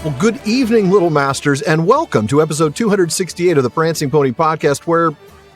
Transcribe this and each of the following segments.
Well, good evening, Little Masters, and welcome to episode 268 of the Prancing Pony podcast, where,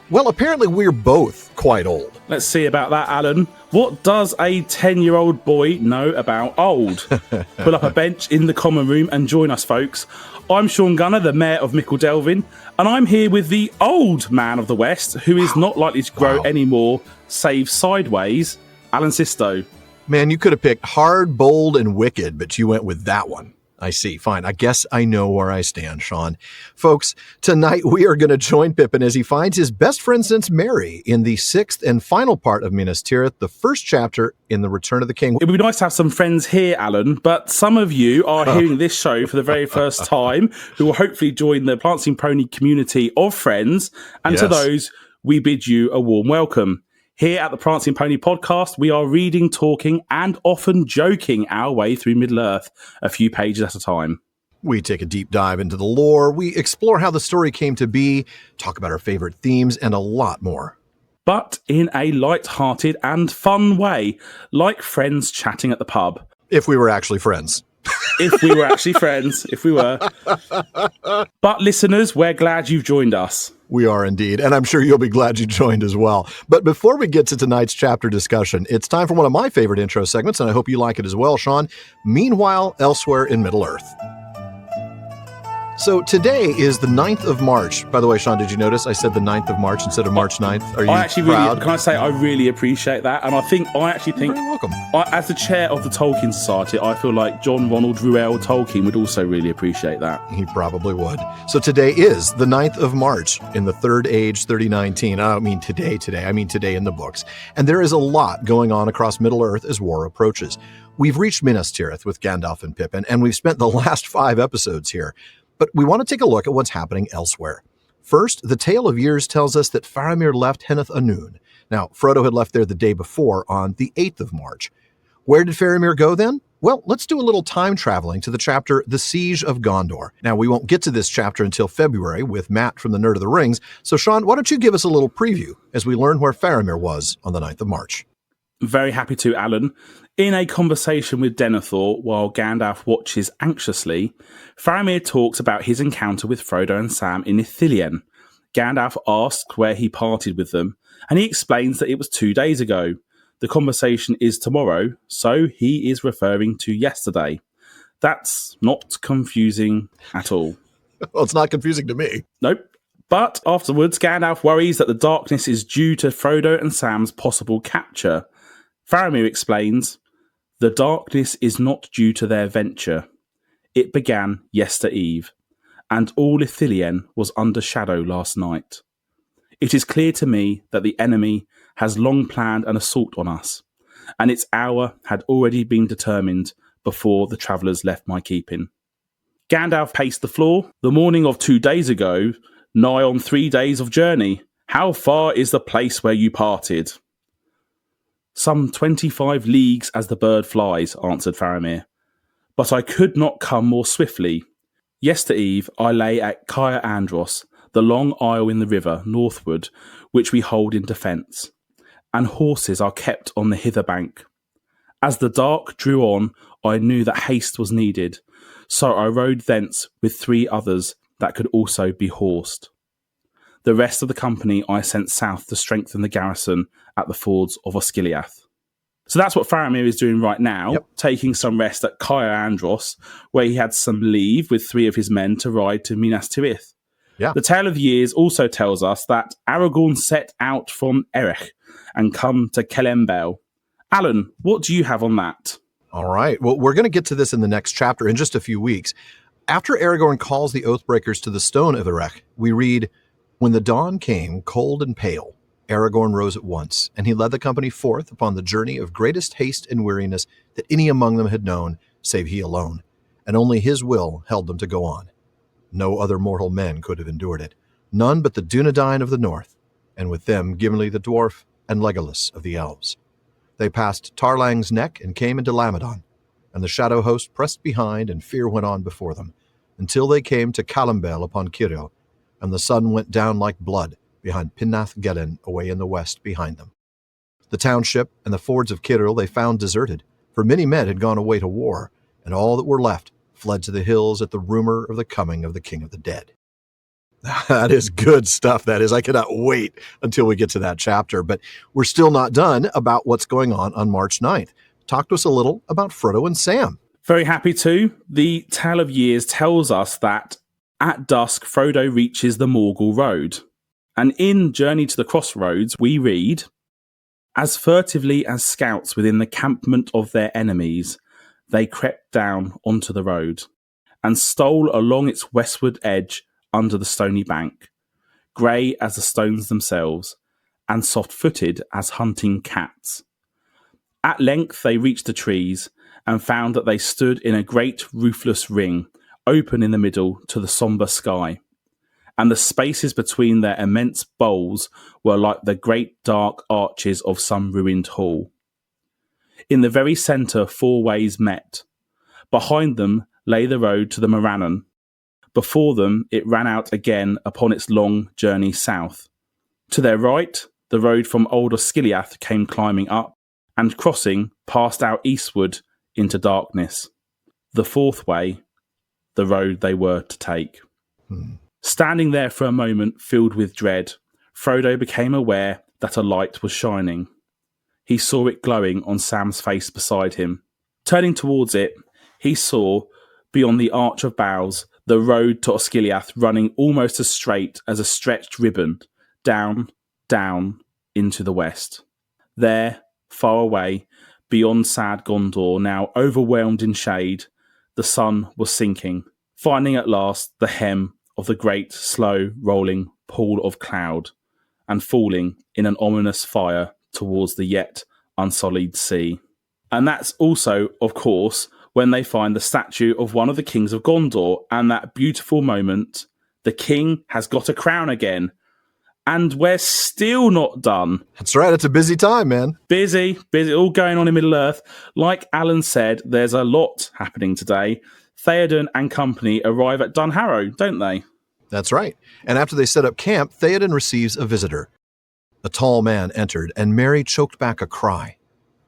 well, apparently we're both quite old. Let's see about that, Alan. What does a 10-year-old boy know about old? Pull up a bench in the common room and join us, folks. I'm Sean Gunner, the Mayor of Mickle Delvin, and I'm here with the old man of the West, who is not likely to grow anymore, save sideways, Alan Sisto. Man, you could have picked hard, bold, and wicked, but you went with that one. I see. Fine. I guess I know where I stand, Sean. Folks, tonight we are going to join Pippin as he finds his best friend since Merry in the sixth and final part of Minas Tirith, the first chapter in The Return of the King. It would be nice to have some friends here, Alan, but some of you are hearing this show for the very first time, who will hopefully join the Prancing Pony community of friends, and to those, we bid you a warm welcome. Here at the Prancing Pony podcast, we are reading, talking, and often joking our way through Middle-earth, a few pages at a time. We take a deep dive into the lore, we explore how the story came to be, talk about our favorite themes, and a lot more. But in a light-hearted and fun way, like friends chatting at the pub. If we were actually friends. If we were actually friends, if we were. But listeners, we're glad you've joined us. We are indeed, and I'm sure you'll be glad you joined as well. But before we get to tonight's chapter discussion, it's time for one of my favorite intro segments, and I hope you like it as well, Sean. Meanwhile, elsewhere in Middle-earth. So today is the 9th of March. By the way, Sean, did you notice I said the 9th of March instead of March 9th? Are you proud? Can I say I really appreciate that? And I actually think, you're welcome. As the chair of the Tolkien Society, I feel like John Ronald Reuel Tolkien would also really appreciate that. He probably would. So today is the 9th of March in the Third Age 3019. I don't mean today. I mean today in the books. And there is a lot going on across Middle-earth as war approaches. We've reached Minas Tirith with Gandalf and Pippin, and we've spent the last 5 episodes here. But we want to take a look at what's happening elsewhere. First, the Tale of Years tells us that Faramir left Henneth Anun. Now, Frodo had left there the day before on the 8th of March. Where did Faramir go then? Well, let's do a little time traveling to the chapter The Siege of Gondor. Now, we won't get to this chapter until February with Matt from the Nerd of the Rings. So, Sean, why don't you give us a little preview as we learn where Faramir was on the 9th of March? Very happy to, Alan. In a conversation with Denethor, while Gandalf watches anxiously, Faramir talks about his encounter with Frodo and Sam in Ithilien. Gandalf asks where he parted with them, and he explains that it was 2 days ago. The conversation is tomorrow, so he is referring to yesterday. That's not confusing at all. Well, it's not confusing to me. Nope. But afterwards, Gandalf worries that the darkness is due to Frodo and Sam's possible capture. Faramir explains, the darkness is not due to their venture. It began yestereve, and all Ithilien was under shadow last night. It is clear to me that the enemy has long planned an assault on us, and its hour had already been determined before the travellers left my keeping. Gandalf paced the floor. The morning of 2 days ago, nigh on 3 days of journey. How far is the place where you parted? Some 25 leagues as the bird flies, answered Faramir. But I could not come more swiftly. Yestereve I lay at Caer Andros, the long isle in the river, northward, which we hold in defence, and horses are kept on the hither bank. As the dark drew on, I knew that haste was needed, so I rode thence with 3 others that could also be horsed. The rest of the company I sent south to strengthen the garrison at the fords of Osgiliath. So that's what Faramir is doing right now, taking some rest at Caer Andros, where he had some leave with 3 of his men to ride to Minas Tirith. Yeah. The Tale of Years also tells us that Aragorn set out from Erech and come to Kelembel. Alan, what do you have on that? All right. Well, we're going to get to this in the next chapter in just a few weeks. After Aragorn calls the Oathbreakers to the Stone of Erech, we read, when the dawn came, cold and pale, Aragorn rose at once, and he led the company forth upon the journey of greatest haste and weariness that any among them had known, save he alone, and only his will held them to go on. No other mortal men could have endured it, none but the Dunedain of the north, and with them Gimli the dwarf and Legolas of the elves. They passed Tarlang's neck and came into Lamadon, and the shadow host pressed behind, and fear went on before them, until they came to Calambel upon Ciril, and the sun went down like blood behind Pinnath Gelen away in the west behind them. The township and the fords of Ciril they found deserted, for many men had gone away to war, and all that were left fled to the hills at the rumor of the coming of the king of the dead. That is good stuff, that is. I cannot wait until we get to that chapter. But we're still not done about what's going on March 9th. Talk to us a little about Frodo and Sam. Very happy to. The Tale of Years tells us that at dusk, Frodo reaches the Morgul Road. And in Journey to the Crossroads, we read, "As furtively as scouts within the campment of their enemies, they crept down onto the road and stole along its westward edge under the stony bank, grey as the stones themselves, and soft-footed as hunting cats. At length they reached the trees, and found that they stood in a great roofless ring, open in the middle to the sombre sky, and the spaces between their immense boles were like the great dark arches of some ruined hall. In the very centre 4 ways met. Behind them lay the road to the Morannon. Before them it ran out again upon its long journey south. To their right, the road from Old Osgiliath came climbing up, and crossing, passed out eastward into darkness. The 4th way, the road they were to take." Standing there for a moment, filled with dread, Frodo became aware that a light was shining. He saw it glowing on Sam's face beside him. Turning towards it, he saw, beyond the arch of boughs, the road to Osgiliath running almost as straight as a stretched ribbon, down, down, into the west. There, far away, beyond sad Gondor, now overwhelmed in shade, the sun was sinking, finding at last the hem of the great, slow, rolling pool of cloud, and falling in an ominous fire towards the yet unsullied sea. And that's also, of course, when they find the statue of one of the kings of Gondor, and that beautiful moment, the king has got a crown again. And we're still not done. That's right. It's a busy time, man. Busy, all going on in Middle-earth. Like Alan said, there's a lot happening today. Theoden and company arrive at Dunharrow, don't they? That's right. And after they set up camp, Theoden receives a visitor. A tall man entered, and Merry choked back a cry.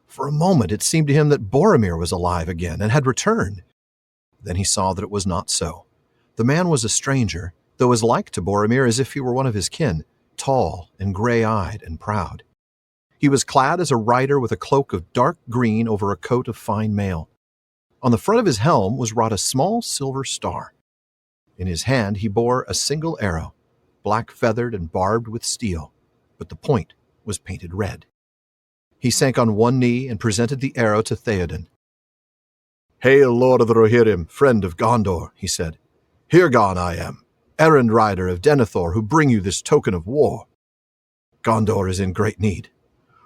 For a moment, it seemed to him that Boromir was alive again and had returned. Then he saw that it was not so. The man was a stranger, though as like to Boromir as if he were one of his kin, tall and gray-eyed and proud. He was clad as a rider with a cloak of dark green over a coat of fine mail. On the front of his helm was wrought a small silver star. In his hand he bore a single arrow, black-feathered and barbed with steel, but the point was painted red. He sank on one knee and presented the arrow to Theoden. "Hail, Lord of the Rohirrim, friend of Gondor," he said. "Here gone I am, errand rider of Denethor, who bring you this token of war. Gondor is in great need.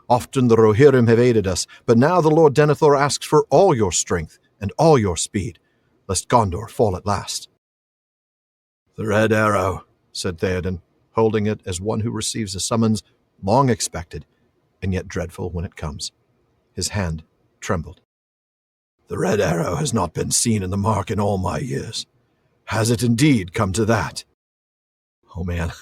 Often the Rohirrim have aided us, but now the Lord Denethor asks for all your strength and all your speed, lest Gondor fall at last." "The red arrow," said Theoden, holding it as one who receives a summons long expected, and yet dreadful when it comes. His hand trembled. "The red arrow has not been seen in the mark in all my years. Has it indeed come to that?" Oh man,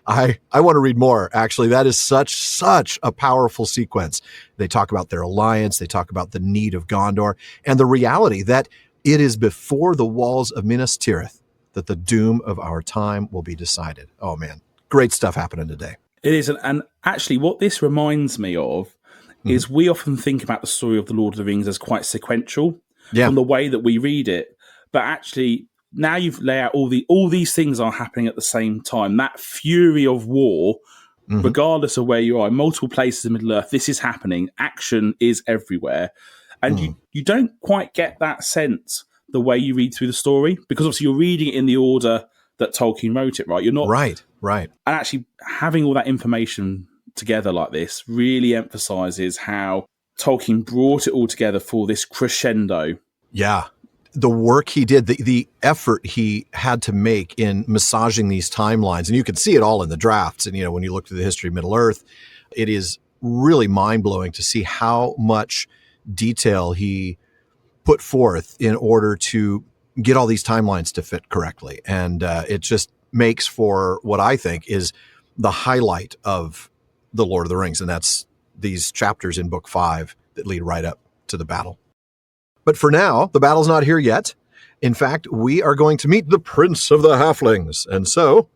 I want to read more, actually. That is such a powerful sequence. They talk about their alliance, they talk about the need of Gondor, and the reality that it is before the walls of Minas Tirith that the doom of our time will be decided. Oh man, great stuff happening today. It is, and actually what this reminds me of is we often think about the story of the Lord of the Rings as quite sequential from the way that we read it, but actually now you've laid out all these things are happening at the same time. That fury of war, regardless of where you are, in multiple places in Middle-earth, this is happening. Action is everywhere. And you don't quite get that sense the way you read through the story, because obviously you're reading it in the order that Tolkien wrote it, right? You're not right. And actually having all that information together like this really emphasizes how Tolkien brought it all together for this crescendo. Yeah. The work he did, the effort he had to make in massaging these timelines, and you can see it all in the drafts. And, when you look through the history of Middle-earth, it is really mind-blowing to see how much detail he put forth in order to get all these timelines to fit correctly. And it just makes for what I think is the highlight of The Lord of the Rings, and that's these chapters in Book 5 that lead right up to the battle. But for now, the battle's not here yet. In fact, we are going to meet the Prince of the Halflings. And so,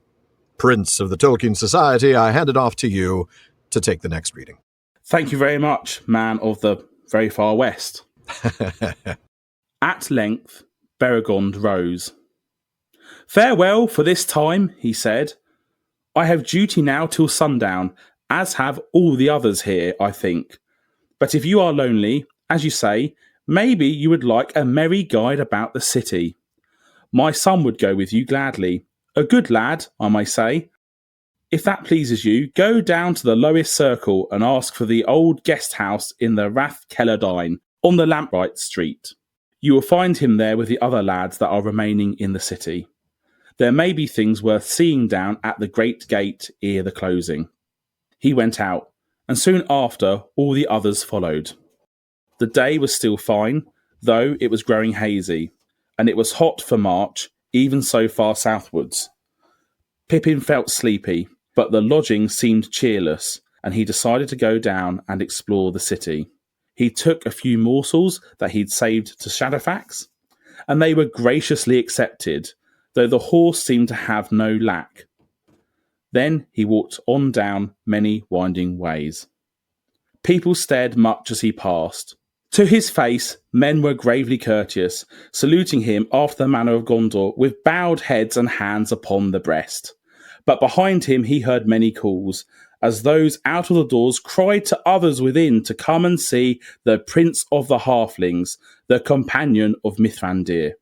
Prince of the Tolkien Society, I hand it off to you to take the next reading. Thank you very much, man of the very far west. At length, Bergil rose. "Farewell for this time," he said. "I have duty now till sundown, as have all the others here, I think. But if you are lonely, as you say, maybe you would like a merry guide about the city. My son would go with you gladly. A good lad, I may say. If that pleases you, go down to the lowest circle and ask for the old guest house in the Rath Cellardine on the Lamplight Street. You will find him there with the other lads that are remaining in the city. There may be things worth seeing down at the great gate ere the closing." He went out, and soon after all the others followed. The day was still fine, though it was growing hazy, and it was hot for March, even so far southwards. Pippin felt sleepy, but the lodging seemed cheerless, and he decided to go down and explore the city. He took a few morsels that he'd saved to Shadowfax, and they were graciously accepted, though the horse seemed to have no lack. Then he walked on down many winding ways. People stared much as he passed. To his face, men were gravely courteous, saluting him after the manner of Gondor, with bowed heads and hands upon the breast. But behind him he heard many calls, as those out of the doors cried to others within to come and see the Prince of the Halflings, the companion of Mithrandir.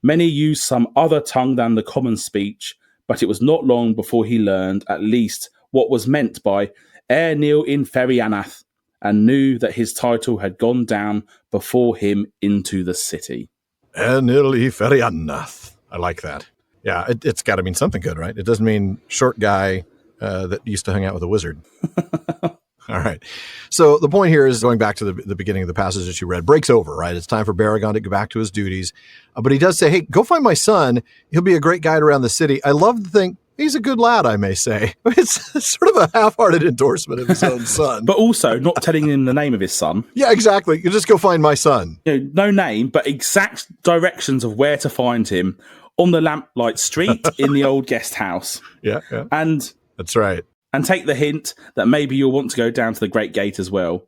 Many used some other tongue than the common speech, but it was not long before he learned, at least, what was meant by Nil in Ferianath, and knew that his title had gone down before him into the city. Nil in Ferianath. I like that. Yeah, it's got to mean something good, right? It doesn't mean short guy that used to hang out with a wizard. All right. So the point here is going back to the beginning of the passage that you read. Breaks over, right? It's time for Bergil to go back to his duties. But he does say, hey, go find my son. He'll be a great guide around the city. I love to think he's a good lad, I may say. It's sort of a half-hearted endorsement of his own son. But also not telling him the name of his son. Yeah, exactly. You just go find my son. No name, but exact directions of where to find him on the Lamplight Street in the old guest house. Yeah. And that's right. And take the hint that maybe you'll want to go down to the Great Gate as well.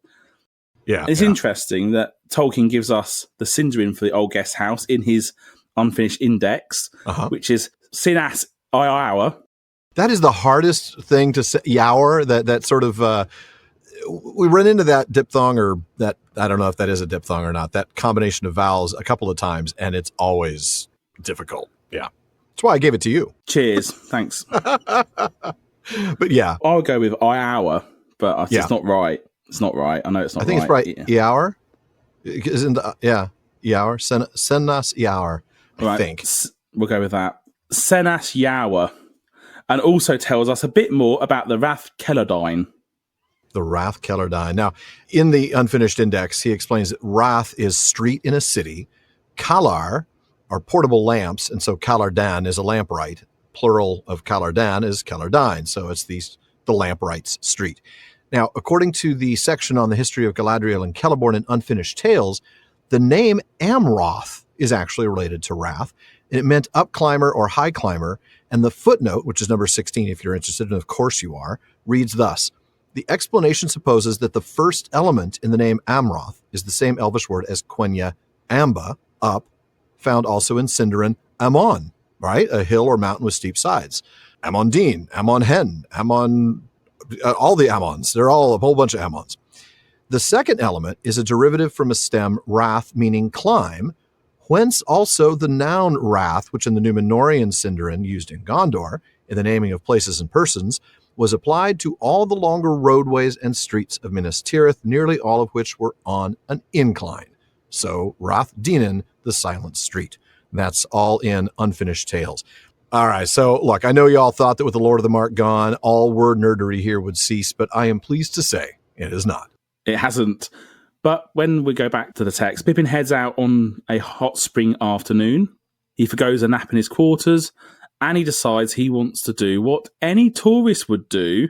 Yeah. It's interesting that Tolkien gives us the Sindarin for the old guest house in his unfinished index, which is Sinas Iawr. That is the hardest thing to say. Yaur, that sort of, we run into that diphthong, or that, I don't know if that is a diphthong or not, that combination of vowels a couple of times, and it's always difficult. Yeah. That's why I gave it to you. Cheers. Thanks. But yeah. I'll go with Iawr, but it's not right. It's not right. I know it's not right. I think it's right. Yaur? Isn't Yaur? Senas Yaur, I think. We'll go with that. Senas Yaur. And also tells us a bit more about the Rath Cellardine. The Rath Cellardine. Now, in the unfinished index, he explains that Rath is street in a city. Calar are portable lamps, and so Callardan is a lamplight. Plural of Callardan is Cellardine, so it's the lamprights street. Now, according to the section on the history of Galadriel and Celeborn in Unfinished Tales, the name Amroth is actually related to Rath, and it meant up climber or high climber, and the footnote, which is number 16 if you're interested, and of course you are, reads thus. The explanation supposes that the first element in the name Amroth is the same Elvish word as Quenya Amba, up, found also in Sindarin Amon, right? A hill or mountain with steep sides. Amondine, Amon-Hen, Amon, all the Amons. They're all a whole bunch of Amons. The second element is a derivative from a stem Rath, meaning climb, whence also the noun Rath, which in the Númenórean Sindarin used in Gondor, in the naming of places and persons, was applied to all the longer roadways and streets of Minas Tirith, nearly all of which were on an incline. So Rath Dinan, the silent street. That's all in Unfinished Tales. All right, so look, I know y'all thought that with the Lord of the Mark gone, all word nerdery here would cease, but I am pleased to say it is not. It hasn't. But when we go back to the text, Pippin heads out on a hot spring afternoon. He forgoes a nap in his quarters, and he decides he wants to do what any tourist would do,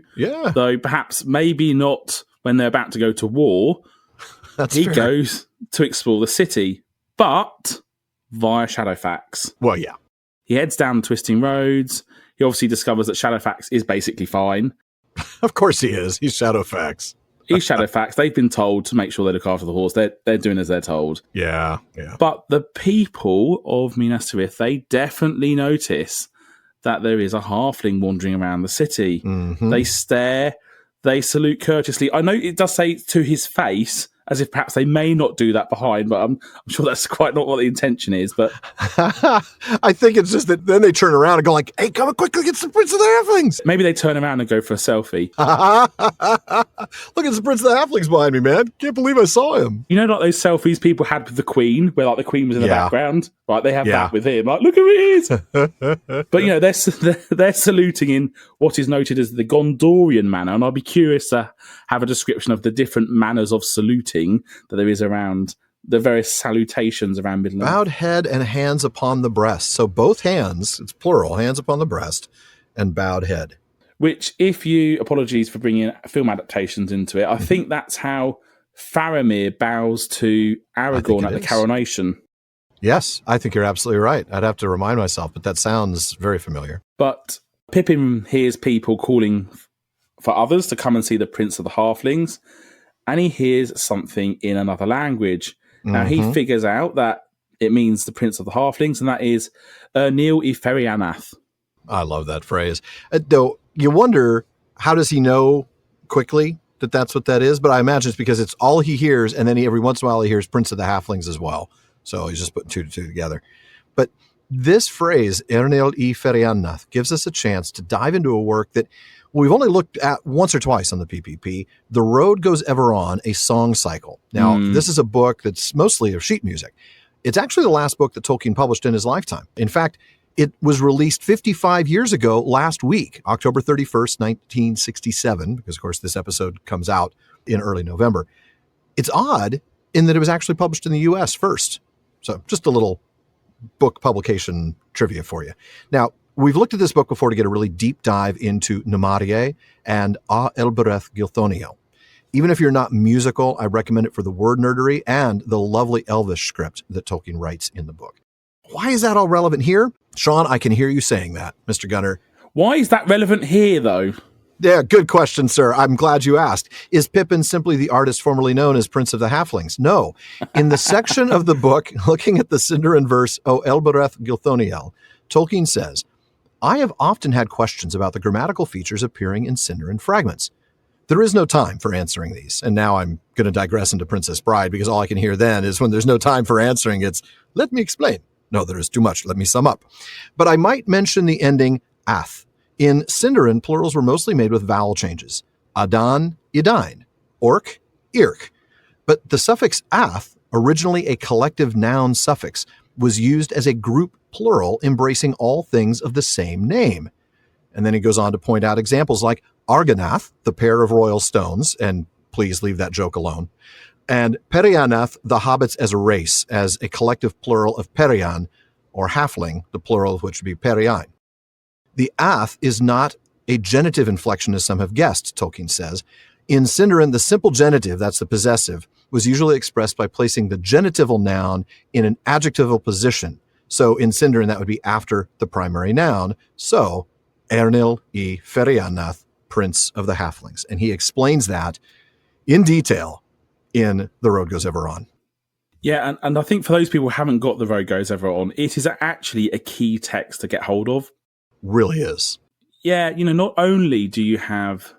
though perhaps maybe not when they're about to go to war. That's he fair. goes to explore the city. But via Shadowfax. Well, yeah. He heads down the twisting roads. He obviously discovers that Shadowfax is basically fine. Of course he is. He's Shadowfax. He's Shadowfax. They've been told to make sure they look after the horse. They're doing as they're told. Yeah. But the people of Minas Tirith, they definitely notice that there is a halfling wandering around the city. Mm-hmm. They stare. They salute courteously. I know it does say to his face, as if perhaps they may not do that behind, but I'm sure that's quite not what the intention is. But I think it's just that then they turn around and go like, hey, come on, quickly, get the Prince of the Halflings. Maybe they turn around and go for a selfie. Look, it's the Prince of the Halflings behind me, man. Can't believe I saw him. You know, like those selfies people had with the Queen, where like the Queen was in the background? Right, they have that with him. Like, look who it is. But, you know, they're saluting in what is noted as the Gondorian manner, and I'd be curious to have a description of the different manners of saluting that there is around the various salutations around Middle-earth. Bowed head and hands upon the breast. So both hands, it's plural, hands upon the breast and bowed head. Which, apologies for bringing film adaptations into it, I think that's how Faramir bows to Aragorn at the coronation. Yes, I think you're absolutely right. I'd have to remind myself, but that sounds very familiar. But Pippin hears people calling for others to come and see the Prince of the Halflings, and he hears something in another language. Now, he figures out that it means the Prince of the Halflings, and that is Neil I Ferianath. I love that phrase. Though you wonder, how does he know quickly that that's what that is? But I imagine it's because it's all he hears, and then every once in a while he hears Prince of the Halflings as well. So he's just putting two to two together. But this phrase, Neil I Ferianath, gives us a chance to dive into a work that we've only looked at once or twice on the PPP, The Road Goes Ever On, a song cycle. Now, this is a book that's mostly of sheet music. It's actually the last book that Tolkien published in his lifetime. In fact, it was released 55 years ago last week, October 31st, 1967, because, of course, this episode comes out in early November. It's odd in that it was actually published in the U.S. first. So just a little book publication trivia for you. Now, we've looked at this book before to get a really deep dive into Numarie and A Elbereth Gilthoniel. Even if you're not musical, I recommend it for the word nerdery and the lovely Elvish script that Tolkien writes in the book. Why is that all relevant here? Shaun, I can hear you saying that, Mr. Gunner. Why is that relevant here, though? Yeah, good question, sir. I'm glad you asked. Is Pippin simply the artist formerly known as Prince of the Halflings? No. In the section of the book, looking at the Sindarin verse, O Elbereth Gilthoniel, Tolkien says, I have often had questions about the grammatical features appearing in Sindarin fragments. There is no time for answering these. And now I'm going to digress into Princess Bride, because all I can hear then is when there's no time for answering, it's, let me explain. No, there is too much. Let me sum up. But I might mention the ending ath. In Sindarin, plurals were mostly made with vowel changes. Adan, Idain, Orc, Irk. But the suffix ath, originally a collective noun suffix, was used as a group plural embracing all things of the same name. And then he goes on to point out examples like Argonath, the pair of royal stones, and please leave that joke alone, and Perianath, the hobbits as a race, as a collective plural of Perian, or halfling, the plural of which would be Periain. The ath is not a genitive inflection, as some have guessed, Tolkien says. In Sindarin, the simple genitive, that's the possessive, was usually expressed by placing the genitival noun in an adjectival position. So in Sindarin, that would be after the primary noun. So, Ernil I Ferianath, Prince of the Halflings. And he explains that in detail in The Road Goes Ever On. Yeah, and I think for those people who haven't got The Road Goes Ever On, it is actually a key text to get hold of. Really is. Yeah, you know, not only do you have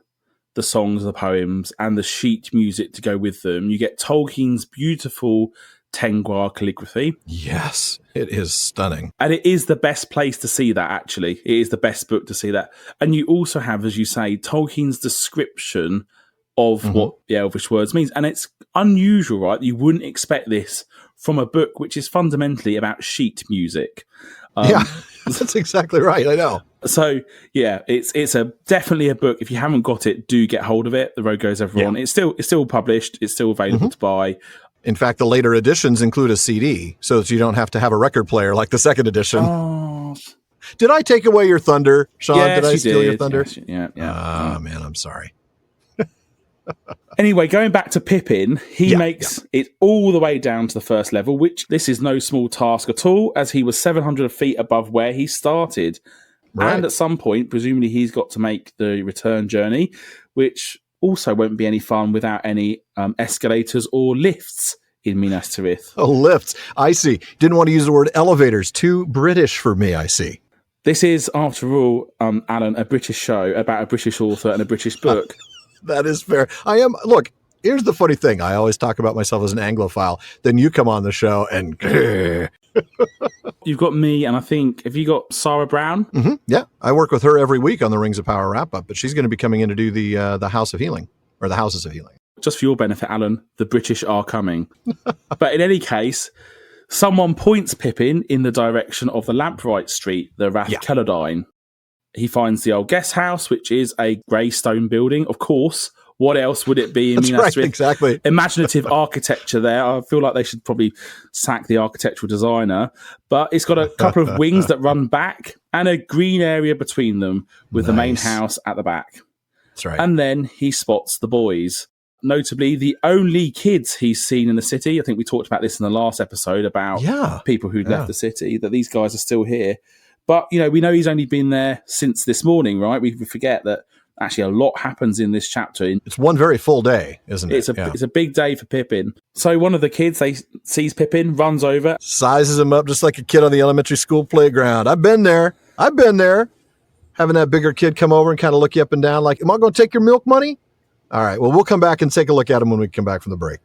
the songs, the poems, and the sheet music to go with them, you get Tolkien's beautiful Tengwar calligraphy. Yes, it is stunning. And it is the best place to see that, actually. It is the best book to see that. And you also have, as you say, Tolkien's description of what the Elvish words means. And it's unusual, right? You wouldn't expect this from a book which is fundamentally about sheet music. Yeah, that's exactly right. I know. So, yeah, it's definitely a book. If you haven't got it, do get hold of it. The Road Goes Ever On. It's still published. It's still available to buy. In fact, the later editions include a CD, so that you don't have to have a record player like the second edition. Oh. Did I take away your thunder, Shaun? Yes, did I steal your thunder? Yes, yeah. Man, I'm sorry. Anyway, going back to Pippin, he makes it all the way down to the first level, which this is no small task at all, as he was 700 feet above where he started. Right. And at some point, presumably he's got to make the return journey, which also won't be any fun without any escalators or lifts in Minas Tirith. Oh, lifts. I see. Didn't want to use the word elevators. Too British for me, I see. This is, after all, Alan, a British show about a British author and a British book. That is fair. I am. Look, here's the funny thing. I always talk about myself as an Anglophile. Then you come on the show and... You've got me, and I think, have you got Sarah Brown? Mm-hmm. Yeah, I work with her every week on the Rings of Power wrap-up, but she's going to be coming in to do the House of Healing, or the Houses of Healing. Just for your benefit, Alan, the British are coming. But in any case, someone points Pippin in the direction of the Lamplight Street, the Rath Celadine. He finds the old guest house, which is a grey stone building. Of course, what else would it be in Minas Tirith? Exactly. Imaginative architecture there. I feel like they should probably sack the architectural designer. But it's got a couple of wings that run back and a green area between them with the main house at the back. That's right. And then he spots the boys. Notably, the only kids he's seen in the city. I think we talked about this in the last episode about people who'd left the city, that these guys are still here. But, you know, we know he's only been there since this morning, right? We forget that actually a lot happens in this chapter. It's one very full day, isn't it? It's a big day for Pippin. So one of the kids, sees Pippin, runs over. Sizes him up just like a kid on the elementary school playground. I've been there. Having that bigger kid come over and kind of look you up and down like, am I going to take your milk money? All right, well, we'll come back and take a look at him when we come back from the break.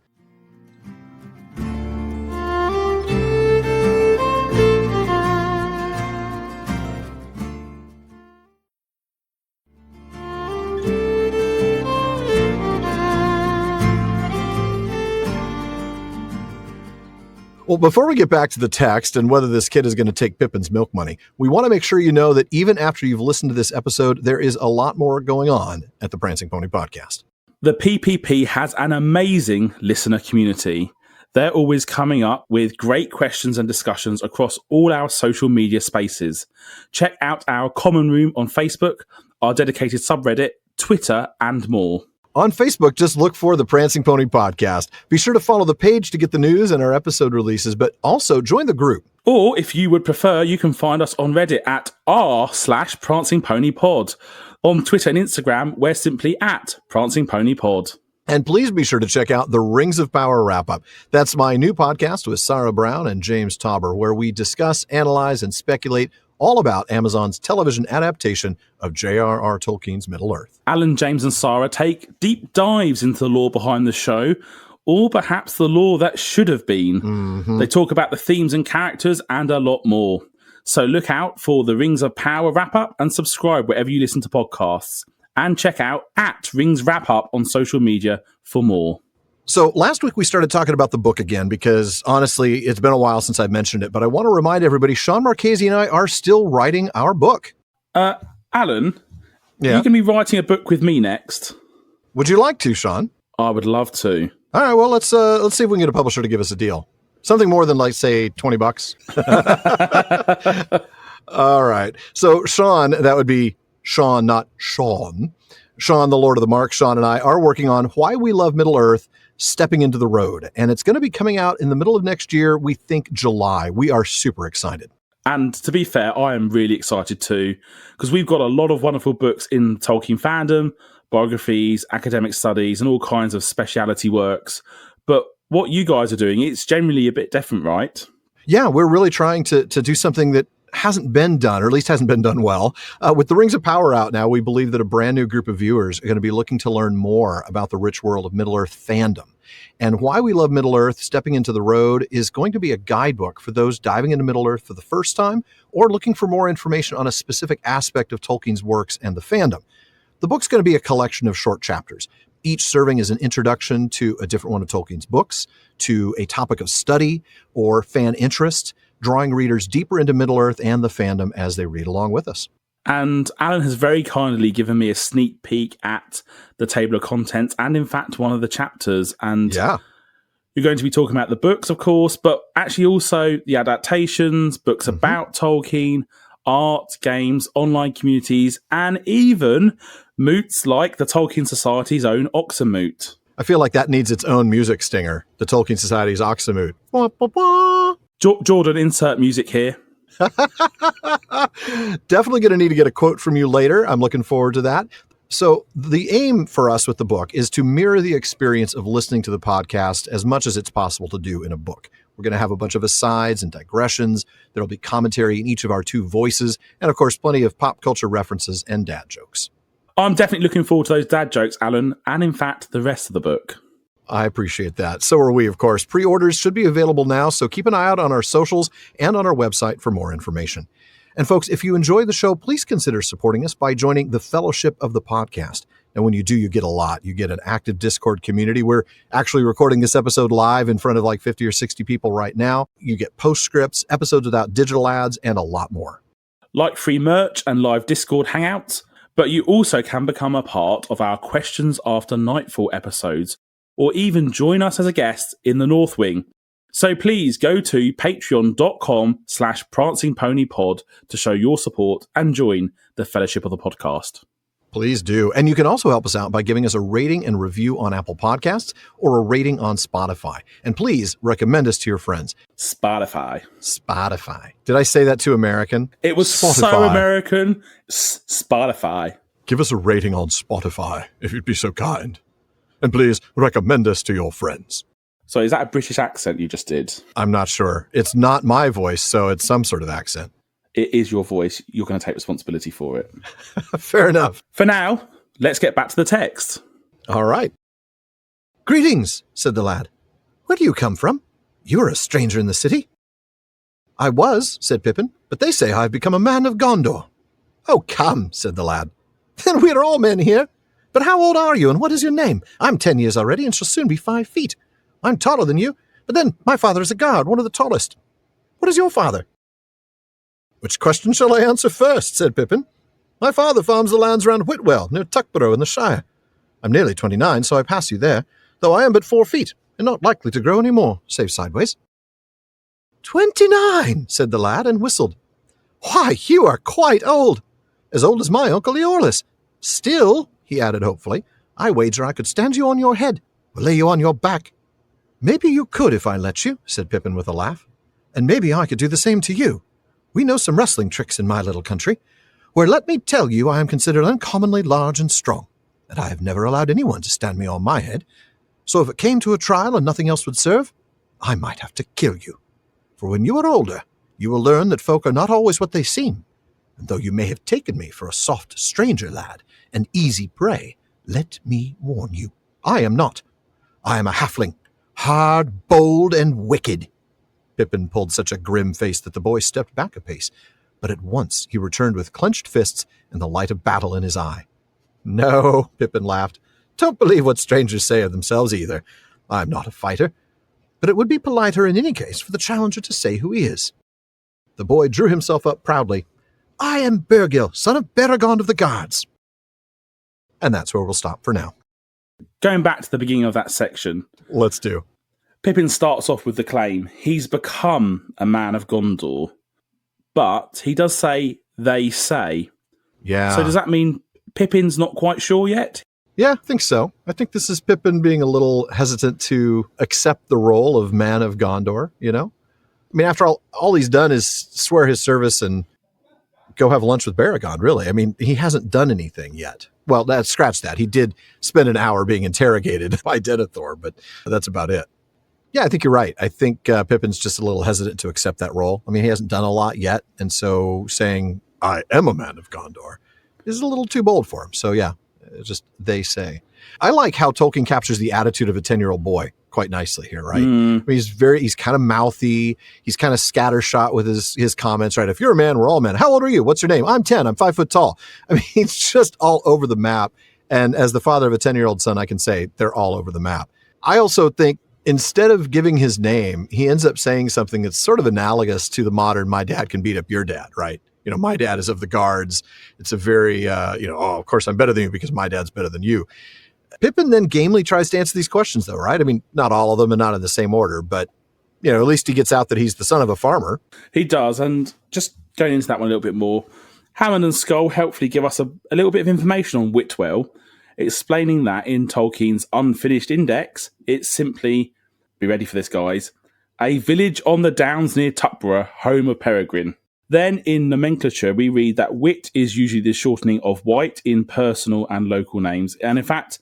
Well, before we get back to the text and whether this kid is going to take Pippin's milk money, we want to make sure you know that even after you've listened to this episode, there is a lot more going on at the Prancing Pony Podcast. The PPP has an amazing listener community. They're always coming up with great questions and discussions across all our social media spaces. Check out our common room on Facebook, our dedicated subreddit, Twitter, and more. On Facebook, just look for the Prancing Pony Podcast. Be sure to follow the page to get the news and our episode releases, but also join the group. Or if you would prefer, you can find us on Reddit at r/PrancingPonyPod. On Twitter and Instagram, we're simply at Prancing Pony Pod. And please be sure to check out the Rings of Power wrap-up. That's my new podcast with Sarah Brown and James Tauber, where we discuss, analyze, and speculate all about Amazon's television adaptation of J.R.R. Tolkien's Middle-earth. Alan, James, and Sarah take deep dives into the lore behind the show, or perhaps the lore that should have been. Mm-hmm. They talk about the themes and characters and a lot more. So look out for the Rings of Power wrap-up and subscribe wherever you listen to podcasts. And check out at Rings Wrap-Up on social media for more. So last week we started talking about the book again because, honestly, it's been a while since I've mentioned it, but I want to remind everybody, Sean Marchese and I are still writing our book. Alan, you can be writing a book with me next. Would you like to, Sean? I would love to. All right, well, let's see if we can get a publisher to give us a deal. Something more than, like, say, $20. All right. So, Sean, that would be Sean, not Sean. Sean, the Lord of the Mark, Sean and I are working on Why We Love Middle-earth, Stepping into the Road. And it's going to be coming out in the middle of next year. We think July. We are super excited. And to be fair, I am really excited too, because we've got a lot of wonderful books in Tolkien fandom, biographies, academic studies, and all kinds of speciality works. But what you guys are doing, it's generally a bit different, right? Yeah, we're really trying to do something that hasn't been done, or at least hasn't been done well. With the Rings of Power out now, we believe that a brand new group of viewers are going to be looking to learn more about the rich world of Middle-earth fandom. And Why We Love Middle-earth, Stepping into the Road is going to be a guidebook for those diving into Middle-earth for the first time or looking for more information on a specific aspect of Tolkien's works and the fandom. The book's going to be a collection of short chapters, each serving as an introduction to a different one of Tolkien's books, to a topic of study or fan interest, drawing readers deeper into Middle-earth and the fandom as they read along with us. And Alan has very kindly given me a sneak peek at the table of contents and, in fact, one of the chapters. And you're going to be talking about the books, of course, but actually also the adaptations, books about Tolkien. art, games, online communities, and even moots like the Tolkien Society's own Oxenmoot. I feel like that needs its own music stinger, the Tolkien Society's Oxenmoot. Wah, wah, wah. Jordan, insert music here. Definitely going to need to get a quote from you later. I'm looking forward to that. So the aim for us with the book is to mirror the experience of listening to the podcast as much as it's possible to do in a book. We're going to have a bunch of asides and digressions. There'll be commentary in each of our two voices, and of course, plenty of pop culture references and dad jokes. I'm definitely looking forward to those dad jokes, Alan, and in fact, the rest of the book. I appreciate that. So are we, of course. Pre-orders should be available now, so keep an eye out on our socials and on our website for more information. And folks, if you enjoy the show, please consider supporting us by joining the Fellowship of the Podcast. And when you do, you get a lot. You get an active Discord community. We're actually recording this episode live in front of like 50 or 60 people right now. You get postscripts, episodes without digital ads, and a lot more. Like free merch and live Discord hangouts, but you also can become a part of our Questions After Nightfall episodes, or even join us as a guest in the North Wing. So please go to patreon.com/prancingponypod to show your support and join the Fellowship of the Podcast. Please do. And you can also help us out by giving us a rating and review on Apple Podcasts or a rating on Spotify. And please recommend us to your friends. Spotify. Did I say that too American? It was Spotify. so American. Spotify. Give us a rating on Spotify, if you'd be so kind. And please recommend us to your friends. So is that a British accent you just did? I'm not sure. It's not my voice, so it's some sort of accent. It is your voice. You're going to take responsibility for it. Fair enough. For now, let's get back to the text. All right. Greetings, said the lad. Where do you come from? You are a stranger in the city. I was, said Pippin, but they say I've become a man of Gondor. Oh, come, said the lad. Then we are all men here. But how old are you, and what is your name? I'm 10 years already, and shall soon be 5 feet. I'm taller than you, but then my father is a guard, one of the tallest. What is your father? Which question shall I answer first, said Pippin. My father farms the lands round Whitwell, near Tuckborough in the Shire. I'm nearly 29, so I pass you there, though I am but 4 feet, and not likely to grow any more, save sideways. 29, said the lad, and whistled. Why, you are quite old as my Uncle Eorlis. Still, he added hopefully, I wager I could stand you on your head, or lay you on your back. Maybe you could if I let you, said Pippin with a laugh, and maybe I could do the same to you. We know some wrestling tricks in my little country, where let me tell you I am considered uncommonly large and strong, and I have never allowed anyone to stand me on my head. So if it came to a trial and nothing else would serve, I might have to kill you. For when you are older, you will learn that folk are not always what they seem, and though you may have taken me for a soft stranger lad, an easy prey, let me warn you, I am not. I am a halfling, hard, bold, and wicked. Pippin pulled such a grim face that the boy stepped back a pace, but at once he returned with clenched fists and the light of battle in his eye. No, Pippin laughed. Don't believe what strangers say of themselves either. I am not a fighter, but it would be politer in any case for the challenger to say who he is. The boy drew himself up proudly. I am Bergil, son of Baragon of the Guards. And that's where we'll stop for now. Going back to the beginning of that section. Let's do. Pippin starts off with the claim, he's become a man of Gondor. But he does say, they say. Yeah. So does that mean Pippin's not quite sure yet? Yeah, I think so. I think this is Pippin being a little hesitant to accept the role of man of Gondor, you know? I mean, after all he's done is swear his service and go have lunch with Baragon, really. I mean, he hasn't done anything yet. Well, scratch that. He did spend an hour being interrogated by Denethor, but that's about it. Yeah, I think you're right. I think Pippin's just a little hesitant to accept that role. I mean, he hasn't done a lot yet, and so saying, I am a man of Gondor, is a little too bold for him. So yeah, just they say. I like how Tolkien captures the attitude of a 10-year-old boy quite nicely here, right? I mean, he's kind of mouthy. He's kind of scattershot with his comments, right? If you're a man, we're all men. How old are you? What's your name? I'm 10. I'm 5 foot tall. I mean, he's just all over the map. And as the father of a 10-year-old son, I can say they're all over the map. I also think instead of giving his name, he ends up saying something that's sort of analogous to the modern, my dad can beat up your dad, right? You know, my dad is of the guards. It's a very, of course I'm better than you because my dad's better than you. Pippin then gamely tries to answer these questions, though, right? I mean, not all of them and not in the same order, but, at least he gets out that he's the son of a farmer. He does, and just going into that one a little bit more, Hammond and Skull helpfully give us a little bit of information on Whitwell, explaining that in Tolkien's unfinished index, it's simply, be ready for this, guys, a village on the downs near Tuckborough, home of Peregrine. Then in nomenclature, we read that Wit is usually the shortening of White in personal and local names. And in fact,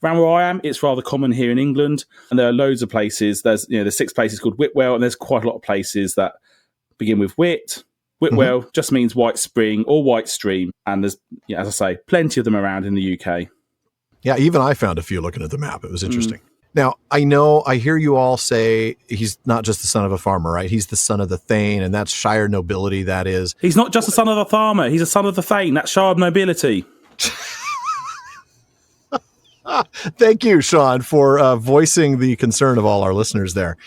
around where I am, it's rather common here in England. And there are loads of places. There's 6 places called Whitwell, and there's quite a lot of places that begin with Wit. Whitwell just means White Spring or White Stream. And there's, as I say, plenty of them around in the UK. Yeah, even I found a few looking at the map. It was interesting. Now, I hear you all say he's not just the son of a farmer, right? He's the son of the Thain, and that's Shire nobility, that is. He's not just the son of the farmer. He's a son of the Thain. That's Shire nobility. Thank you, Shaun, for voicing the concern of all our listeners there.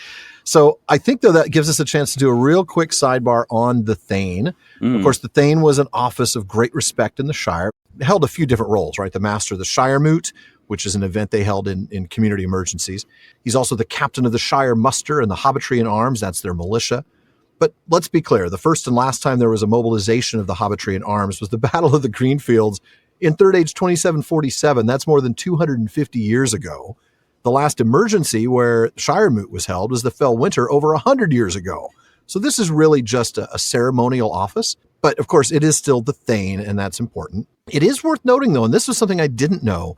So I think, though, that gives us a chance to do a real quick sidebar on the Thain. Of course, the Thain was an office of great respect in the Shire. It held a few different roles, right? The master of the Shire Moot, which is an event they held in community emergencies. He's also the captain of the Shire Muster and the Hobbitry in Arms. That's their militia. But let's be clear, the first and last time there was a mobilization of the Hobbitry in Arms was the Battle of the Greenfields in Third Age 2747. That's more than 250 years ago. The last emergency where Shire Moot was held was the Fell Winter over 100 years ago. So this is really just a ceremonial office. But of course, it is still the Thain, and that's important. It is worth noting, though, and this was something I didn't know,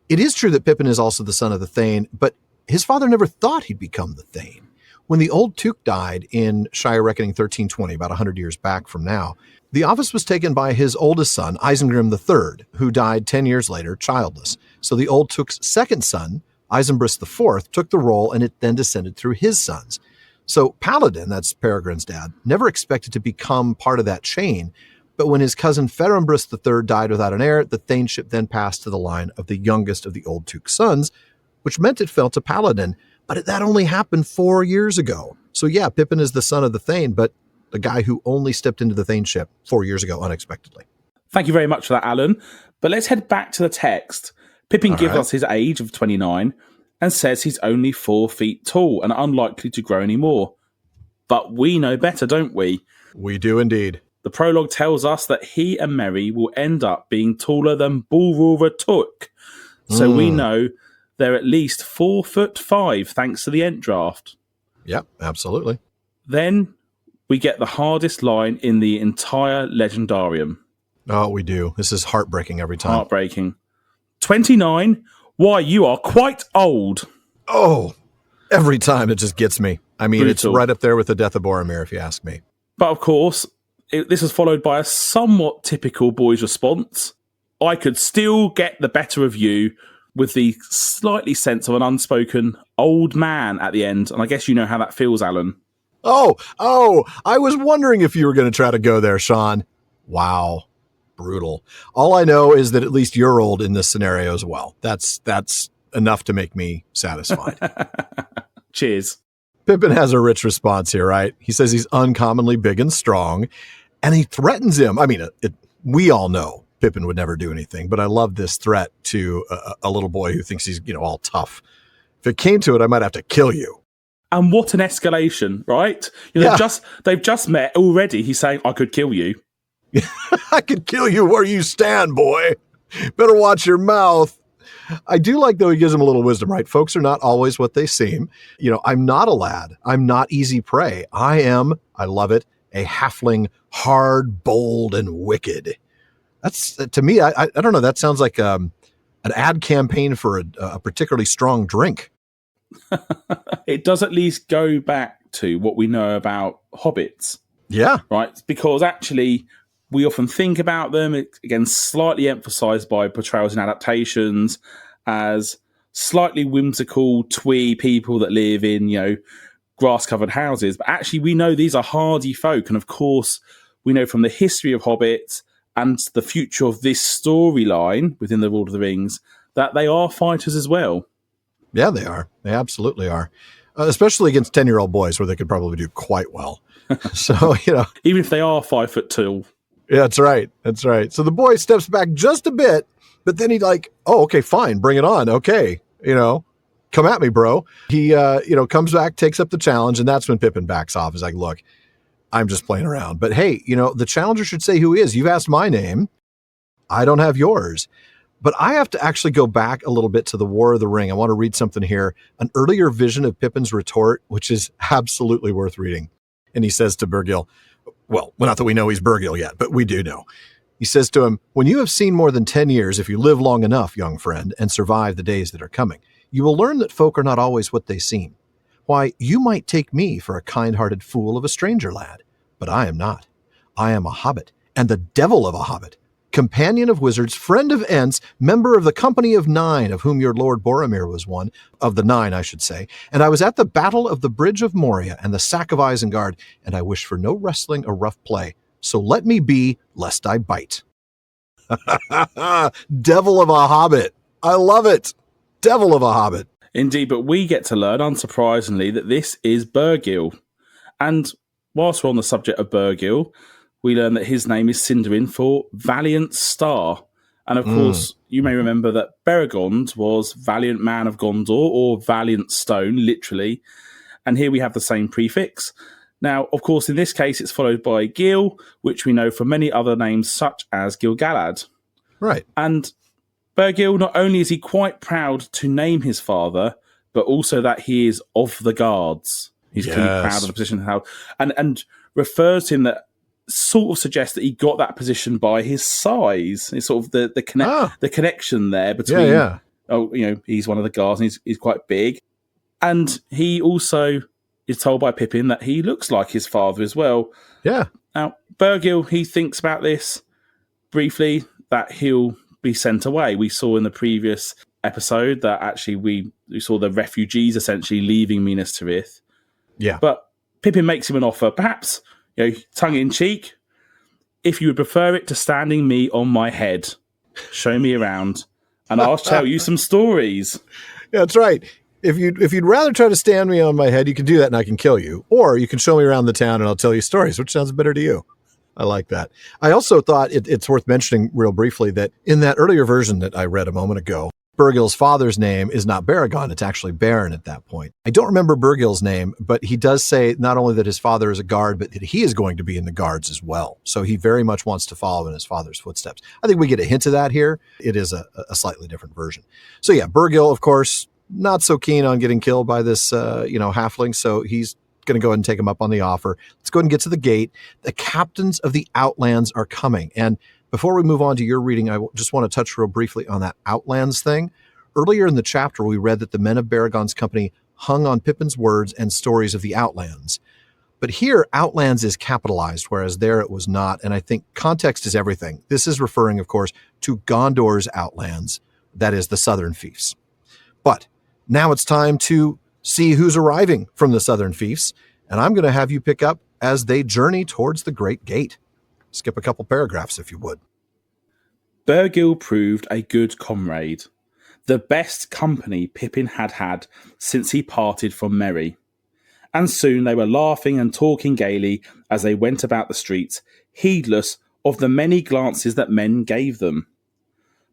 it is true that Pippin is also the son of the Thain, but his father never thought he'd become the Thain. When the old Took died in Shire Reckoning 1320, about 100 years back from now, the office was taken by his oldest son, Isengrim III, who died 10 years later, childless. So the old Took's second son, Isenbrist IV, took the role, and it then descended through his sons. So Paladin, that's Peregrine's dad, never expected to become part of that chain. But when his cousin Ferenbrist III died without an heir, the Thainship then passed to the line of the youngest of the old Took sons, which meant it fell to Paladin. But that only happened 4 years ago. So yeah, Pippin is the son of the Thain, but the guy who only stepped into the Thainship 4 years ago unexpectedly. Thank you very much for that, Alan. But let's head back to the text. Pippin gives us his age of 29 and says he's only 4 feet tall and unlikely to grow any more. But we know better, don't we? We do indeed. The prologue tells us that he and Merry will end up being taller than Bulrora Took. So we know they're at least 4'5" thanks to the Ent draft. Yep, absolutely. Then we get the hardest line in the entire Legendarium. Oh, we do. This is heartbreaking every time. Heartbreaking. 29. Why, you are quite old. Oh, every time it just gets me. I mean, Brutal. It's right up there with the death of Boromir, if you ask me. But of course, this was followed by a somewhat typical boy's response. I could still get the better of you, with the slightly sense of an unspoken old man at the end. And I guess you know how that feels, Alan. Oh, I was wondering if you were going to try to go there, Shaun. Wow. Brutal. All I know is that at least you're old in this scenario as well. That's enough to make me satisfied. Cheers. Pippin has a rich response here, right? He says he's uncommonly big and strong, and he threatens him. I mean, we all know Pippin would never do anything, but I love this threat to a little boy who thinks he's, all tough. If it came to it, I might have to kill you. And what an escalation, right? They've just met already. He's saying, I could kill you. I could kill you where you stand, boy. Better watch your mouth. I do like, though, he gives him a little wisdom, right? Folks are not always what they seem. I'm not a lad. I'm not easy prey. I love it, a halfling, hard, bold, and wicked. That's, to me, I don't know, that sounds like an ad campaign for a particularly strong drink. It does at least go back to what we know about hobbits. Yeah. Right? Because actually, we often think about them, again, slightly emphasized by portrayals and adaptations, as slightly whimsical, twee people that live in, grass-covered houses. But actually, we know these are hardy folk. And of course, we know from the history of hobbits and the future of this storyline within the Lord of the Rings that they are fighters as well. Yeah, they are. They absolutely are. Especially against 10-year-old boys, where they could probably do quite well. So, even if they are 5 foot tall. Yeah, that's right. That's right. So the boy steps back just a bit, but then he's like, oh, okay, fine. Bring it on. Okay. Come at me, bro. He, comes back, takes up the challenge. And that's when Pippin backs off. He's like, look, I'm just playing around. But hey, the challenger should say who he is. You've asked my name. I don't have yours. But I have to actually go back a little bit to the War of the Ring. I want to read something here. An earlier vision of Pippin's retort, which is absolutely worth reading. And he says to Bergil, well, not that we know he's Bergil yet, but we do know. He says to him, when you have seen more than 10 years, if you live long enough, young friend, and survive the days that are coming, you will learn that folk are not always what they seem. Why, you might take me for a kind-hearted fool of a stranger lad, but I am not. I am a hobbit, and the devil of a hobbit, companion of wizards, friend of Ents, member of the company of 9, of whom your Lord Boromir was one, of the 9, I should say, and I was at the battle of the Bridge of Moria and the sack of Isengard, and I wish for no wrestling or rough play. So let me be, lest I bite. Devil of a hobbit. I love it. Devil of a hobbit. Indeed, but we get to learn, unsurprisingly, that this is Bergil. And whilst we're on the subject of Bergil, we learn that his name is Sindarin for Valiant Star. And of course, you may remember that Beregond was Valiant Man of Gondor, or Valiant Stone, literally. And here we have the same prefix. Now, of course, in this case, it's followed by Gil, which we know from many other names, such as Gil-galad. Right. And Bergil, not only is he quite proud to name his father, but also that he is of the guards. He's clearly proud of the position he held. And refers to him that sort of suggests that he got that position by his size. It's sort of the connection there between, he's one of the guards and he's quite big. And he also is told by Pippin that he looks like his father as well. Yeah. Now, Bergil, he thinks about this briefly, that he'll be sent away. We saw in the previous episode that actually we saw the refugees essentially leaving Minas Tirith. Yeah. But Pippin makes him an offer, perhaps, tongue in cheek. If you would prefer it to standing me on my head, show me around, and I'll tell you some stories. Yeah, that's right. If you'd rather try to stand me on my head, you can do that and I can kill you. Or you can show me around the town and I'll tell you stories, which sounds better to you. I like that. I also thought it's worth mentioning real briefly that in that earlier version that I read a moment ago, Bergil's father's name is not Beregond, it's actually Beren at that point. I don't remember Bergil's name, but he does say not only that his father is a guard, but that he is going to be in the guards as well. So he very much wants to follow in his father's footsteps. I think we get a hint of that here. It is a slightly different version. So yeah, Bergil, of course, not so keen on getting killed by this, halfling. So he's going to go ahead and take him up on the offer. Let's go ahead and get to the gate. The captains of the Outlands are coming. And before we move on to your reading, I just want to touch real briefly on that Outlands thing. Earlier in the chapter, we read that the men of Beregond's company hung on Pippin's words and stories of the Outlands. But here, Outlands is capitalized, whereas there it was not. And I think context is everything. This is referring, of course, to Gondor's Outlands, that is the southern fiefs. But now it's time to see who's arriving from the southern fiefs, and I'm going to have you pick up as they journey towards the Great Gate. Skip a couple paragraphs, if you would. Bergil proved a good comrade, the best company Pippin had had since he parted from Merry. And soon they were laughing and talking gaily as they went about the streets, heedless of the many glances that men gave them.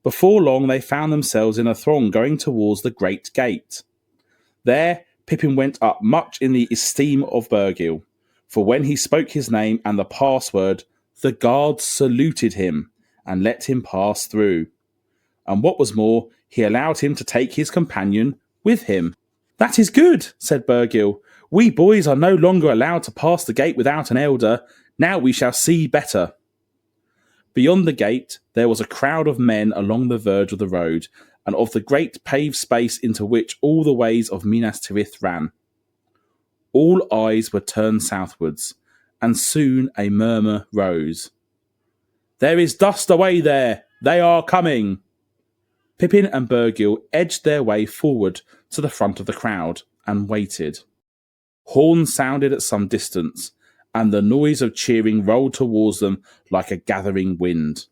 Before long they found themselves in a throng going towards the Great Gate. There Pippin went up much in the esteem of Bergil, for when he spoke his name and the password, the guards saluted him and let him pass through. And what was more, he allowed him to take his companion with him. "That is good," said Bergil. "We boys are no longer allowed to pass the gate without an elder. Now we shall see better." Beyond the gate, there was a crowd of men along the verge of the road, and of the great paved space into which all the ways of Minas Tirith ran. All eyes were turned southwards, and soon a murmur rose. "There is dust away there! They are coming!" Pippin and Bergil edged their way forward to the front of the crowd, and waited. Horns sounded at some distance, and the noise of cheering rolled towards them like a gathering wind.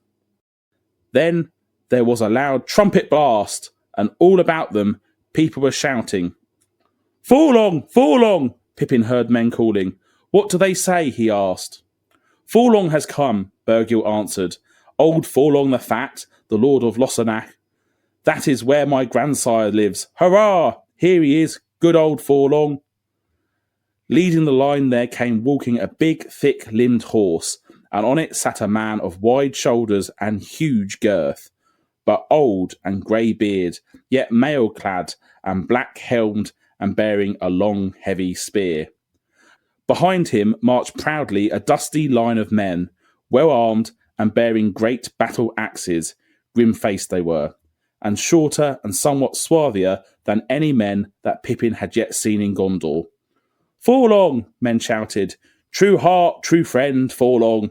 Then there was a loud trumpet blast, and all about them people were shouting. "Forlong! Forlong!" Pippin heard men calling. "What do they say?" he asked. "Forlong has come," Bergil answered. "Old Forlong the Fat, the Lord of Lossarnach. That is where my grandsire lives. Hurrah! Here he is, good old Forlong." Leading the line there came walking a big, thick-limbed horse, and on it sat a man of wide shoulders and huge girth, but old and grey beard, yet mail-clad and black-helmed and bearing a long, heavy spear. Behind him marched proudly a dusty line of men, well armed and bearing great battle axes, grim-faced they were, and shorter and somewhat swarthier than any men that Pippin had yet seen in Gondor. "Forlong!" men shouted. "True heart, true friend, forlong!"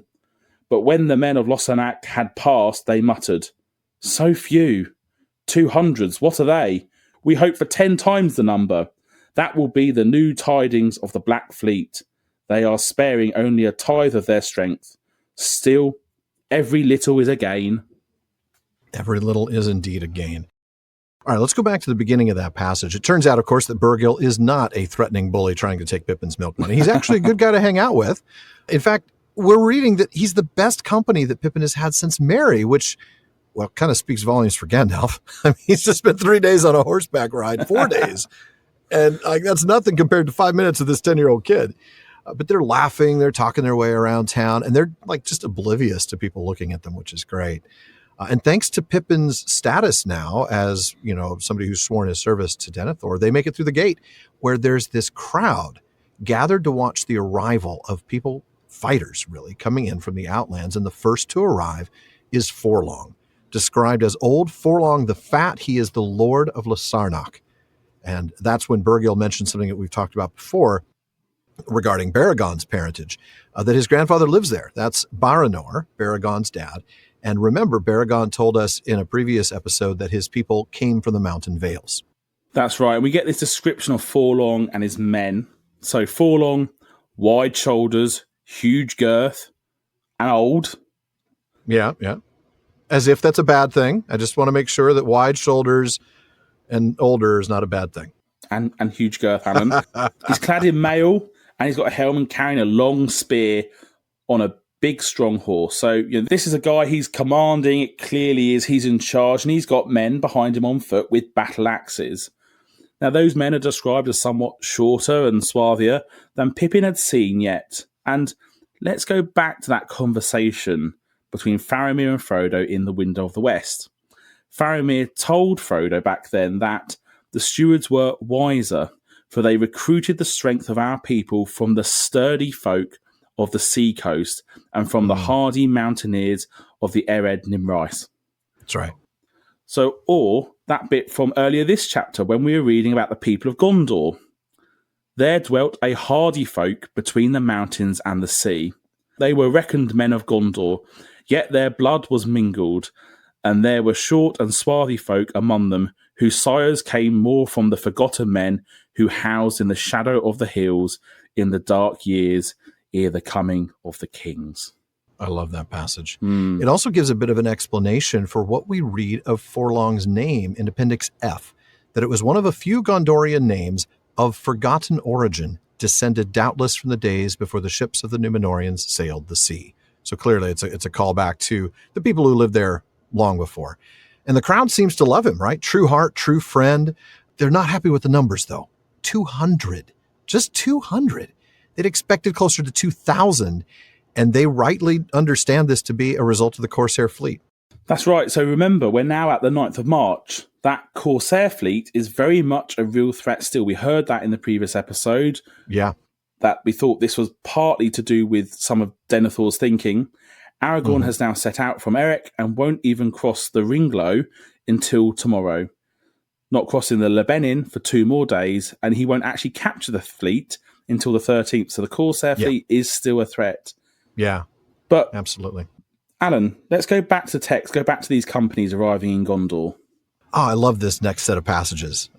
But when the men of Lossanac had passed, they muttered, "So few! 200s, what are they? We hope for 10 times the number. That will be the new tidings of the Black Fleet. They are sparing only a tithe of their strength. Still, every little is a gain." Every little is indeed a gain. All right, let's go back to the beginning of that passage. It turns out, of course, that Bergil is not a threatening bully trying to take Pippin's milk money. He's actually a good guy to hang out with. In fact, we're reading that he's the best company that Pippin has had since Merry, which, well, kind of speaks volumes for Gandalf. I mean, he's just spent 3 days on a horseback ride, 4 days. And that's nothing compared to 5 minutes of this 10-year-old kid. But they're laughing, they're talking their way around town, and they're like just oblivious to people looking at them, which is great. And thanks to Pippin's status now as, somebody who's sworn his service to Denethor, they make it through the gate where there's this crowd gathered to watch the arrival of people, fighters really, coming in from the Outlands. And the first to arrive is Forlong, described as Old Forlong the Fat. He is the Lord of Lossarnoch. And that's when Bergil mentioned something that we've talked about before regarding Baragon's parentage, that his grandfather lives there. That's Baranor, Baragon's dad. And remember, Baragon told us in a previous episode that his people came from the mountain vales. That's right. We get this description of Forlong and his men. So Forlong, wide shoulders, huge girth, and old. Yeah. As if that's a bad thing. I just want to make sure that wide shoulders and older is not a bad thing. And huge girth, Alan. He's clad in mail, and he's got a helm and carrying a long spear on a big, strong horse. So this is a guy he's commanding. It clearly is. He's in charge, and he's got men behind him on foot with battle axes. Now, those men are described as somewhat shorter and swarthier than Pippin had seen yet. And let's go back to that conversation between Faramir and Frodo in the Window of the West. Faramir told Frodo back then that the stewards were wiser, for they recruited the strength of our people from the sturdy folk of the sea coast and from the hardy mountaineers of the Ered Nimrais. That's right. So, or that bit from earlier this chapter when we were reading about the people of Gondor. There dwelt a hardy folk between the mountains and the sea. They were reckoned men of Gondor, yet their blood was mingled, and there were short and swarthy folk among them, whose sires came more from the forgotten men who housed in the shadow of the hills in the dark years ere the coming of the kings. I love that passage. It also gives a bit of an explanation for what we read of Forlong's name in Appendix F, that it was one of a few Gondorian names of forgotten origin, descended doubtless from the days before the ships of the Númenóreans sailed the sea. So clearly it's a callback to the people who lived there long before. And the crowd seems to love him, right? True heart, true friend. They're not happy with the numbers, though. 200. Just 200. They'd expected closer to 2,000, and they rightly understand this to be a result of the Corsair fleet. That's right. So remember, we're now at the 9th of March. That Corsair fleet is very much a real threat still. We heard that in the previous episode. Yeah. That we thought this was partly to do with some of Denethor's thinking. Aragorn has now set out from Erech and won't even cross the Ringlow until tomorrow. Not crossing the Lebenin for 2 more days, and he won't actually capture the fleet until the 13th. So the Corsair fleet is still a threat. Yeah, but absolutely. Alan, let's go back to text, go back to these companies arriving in Gondor. I love this next set of passages.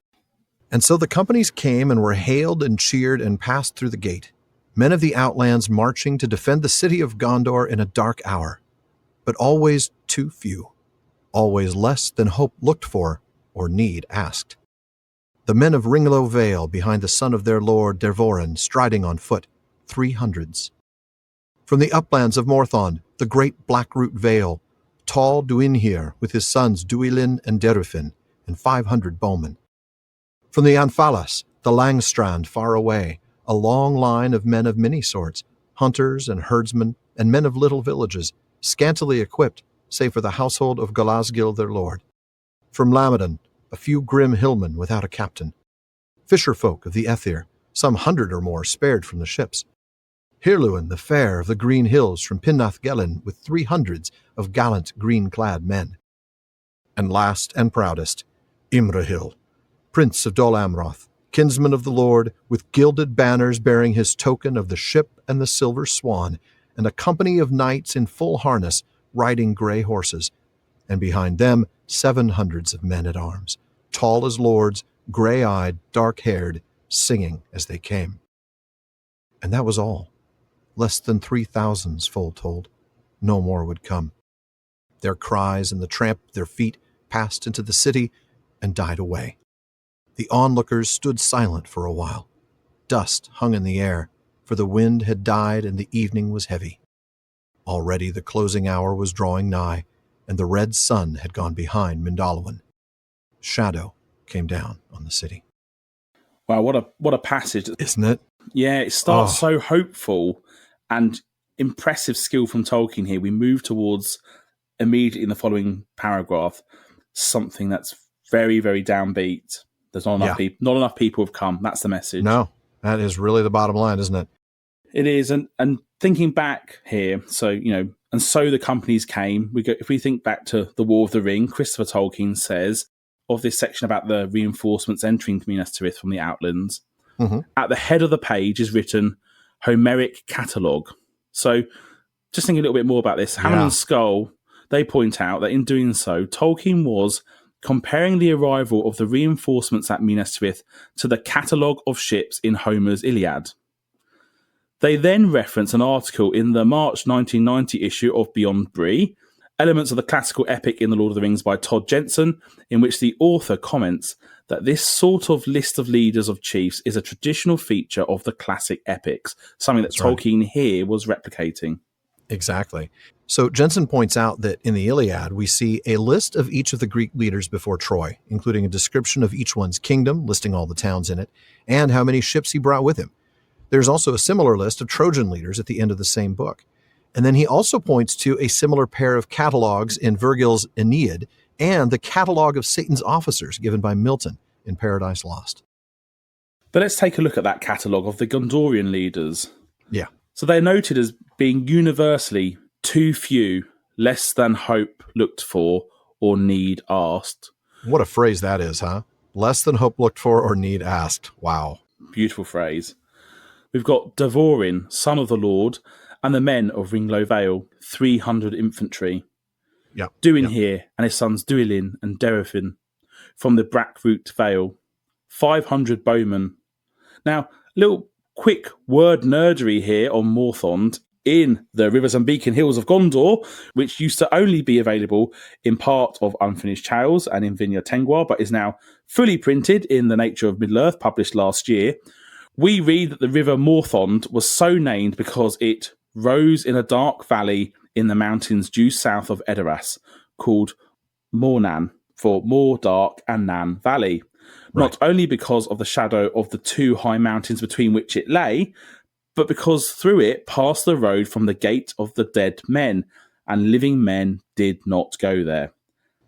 And so the companies came and were hailed and cheered and passed through the gate, men of the Outlands marching to defend the city of Gondor in a dark hour, but always too few, always less than hope looked for or need asked. The men of Ringlow Vale behind the son of their lord Dervorin striding on foot, 300s. From the uplands of Morthond, the great Blackroot Vale, tall Duinhir with his sons Duilin and Derufin, and 500 bowmen. From the Anfalas, the Langstrand far away, a long line of men of many sorts, hunters and herdsmen, and men of little villages, scantily equipped, save for the household of Galasgil their lord. From Lamadan, a few grim hillmen without a captain. Fisher folk of the Ether, some 100 or more spared from the ships. Hirluin the fair of the green hills from Pinnath Gelin with 300 of gallant green-clad men. And last and proudest, Imrahil, prince of Dol Amroth, kinsman of the Lord, with gilded banners bearing his token of the ship and the silver swan, and a company of knights in full harness riding grey horses, and behind them 700 of men at arms, tall as lords, grey-eyed, dark-haired, singing as they came. And that was all. Less than 3,000's full told. No more would come. Their cries and the tramp of their feet passed into the city and died away. The onlookers stood silent for a while. Dust hung in the air, for the wind had died and the evening was heavy. Already the closing hour was drawing nigh, and the red sun had gone behind Mindalwyn. Shadow came down on the city. Wow, what a passage. Isn't it? Yeah, it starts so hopeful and impressive skill from Tolkien here. We move towards, immediately in the following paragraph, something that's very, very downbeat. There's not enough people have come. That's the message. No, that is really the bottom line, isn't it? It is, and thinking back here, so and so the companies came. If we think back to the War of the Ring, Christopher Tolkien says of this section about the reinforcements entering Minas Tirith from the Outlands. Mm-hmm. At the head of the page is written Homeric Catalogue. So, just thinking a little bit more about this, Hammond and Skull, they point out that in doing so, Tolkien was comparing the arrival of the reinforcements at Minas Tirith to the catalogue of ships in Homer's Iliad. They then reference an article in the March 1990 issue of Beyond Bree, Elements of the Classical Epic in the Lord of the Rings by Todd Jensen, in which the author comments that this sort of list of leaders of chiefs is a traditional feature of the classic epics, something that Tolkien here was replicating. Exactly. So Jensen points out that in the Iliad, we see a list of each of the Greek leaders before Troy, including a description of each one's kingdom, listing all the towns in it, and how many ships he brought with him. There's also a similar list of Trojan leaders at the end of the same book. And then he also points to a similar pair of catalogs in Vergil's Aeneid and the catalog of Satan's officers given by Milton in Paradise Lost. But let's take a look at that catalogue of the Gondorian leaders. Yeah. So they're noted as being universally too few, less than hope looked for or need asked. What a phrase that is, huh? Less than hope looked for or need asked. Wow. Beautiful phrase. We've got Devorin, son of the Lord, and the men of Ringlow Vale, 300 infantry. Duin here, and his sons Duilin and Derefin, from the Brackroot Vale, 500 bowmen. Now, little quick word nerdery here on Morthond. In the Rivers and Beacon Hills of Gondor, which used to only be available in part of Unfinished Tales and in Vineyard Tengwar, but is now fully printed in The Nature of Middle-earth, published last year, we read that the River Morthond was so named because it rose in a dark valley in the mountains due south of Edoras, called Mornan, for More Dark and Nan Valley. Right. Not only because of the shadow of the two high mountains between which it lay, but because through it passed the road from the Gate of the Dead Men, and living men did not go there.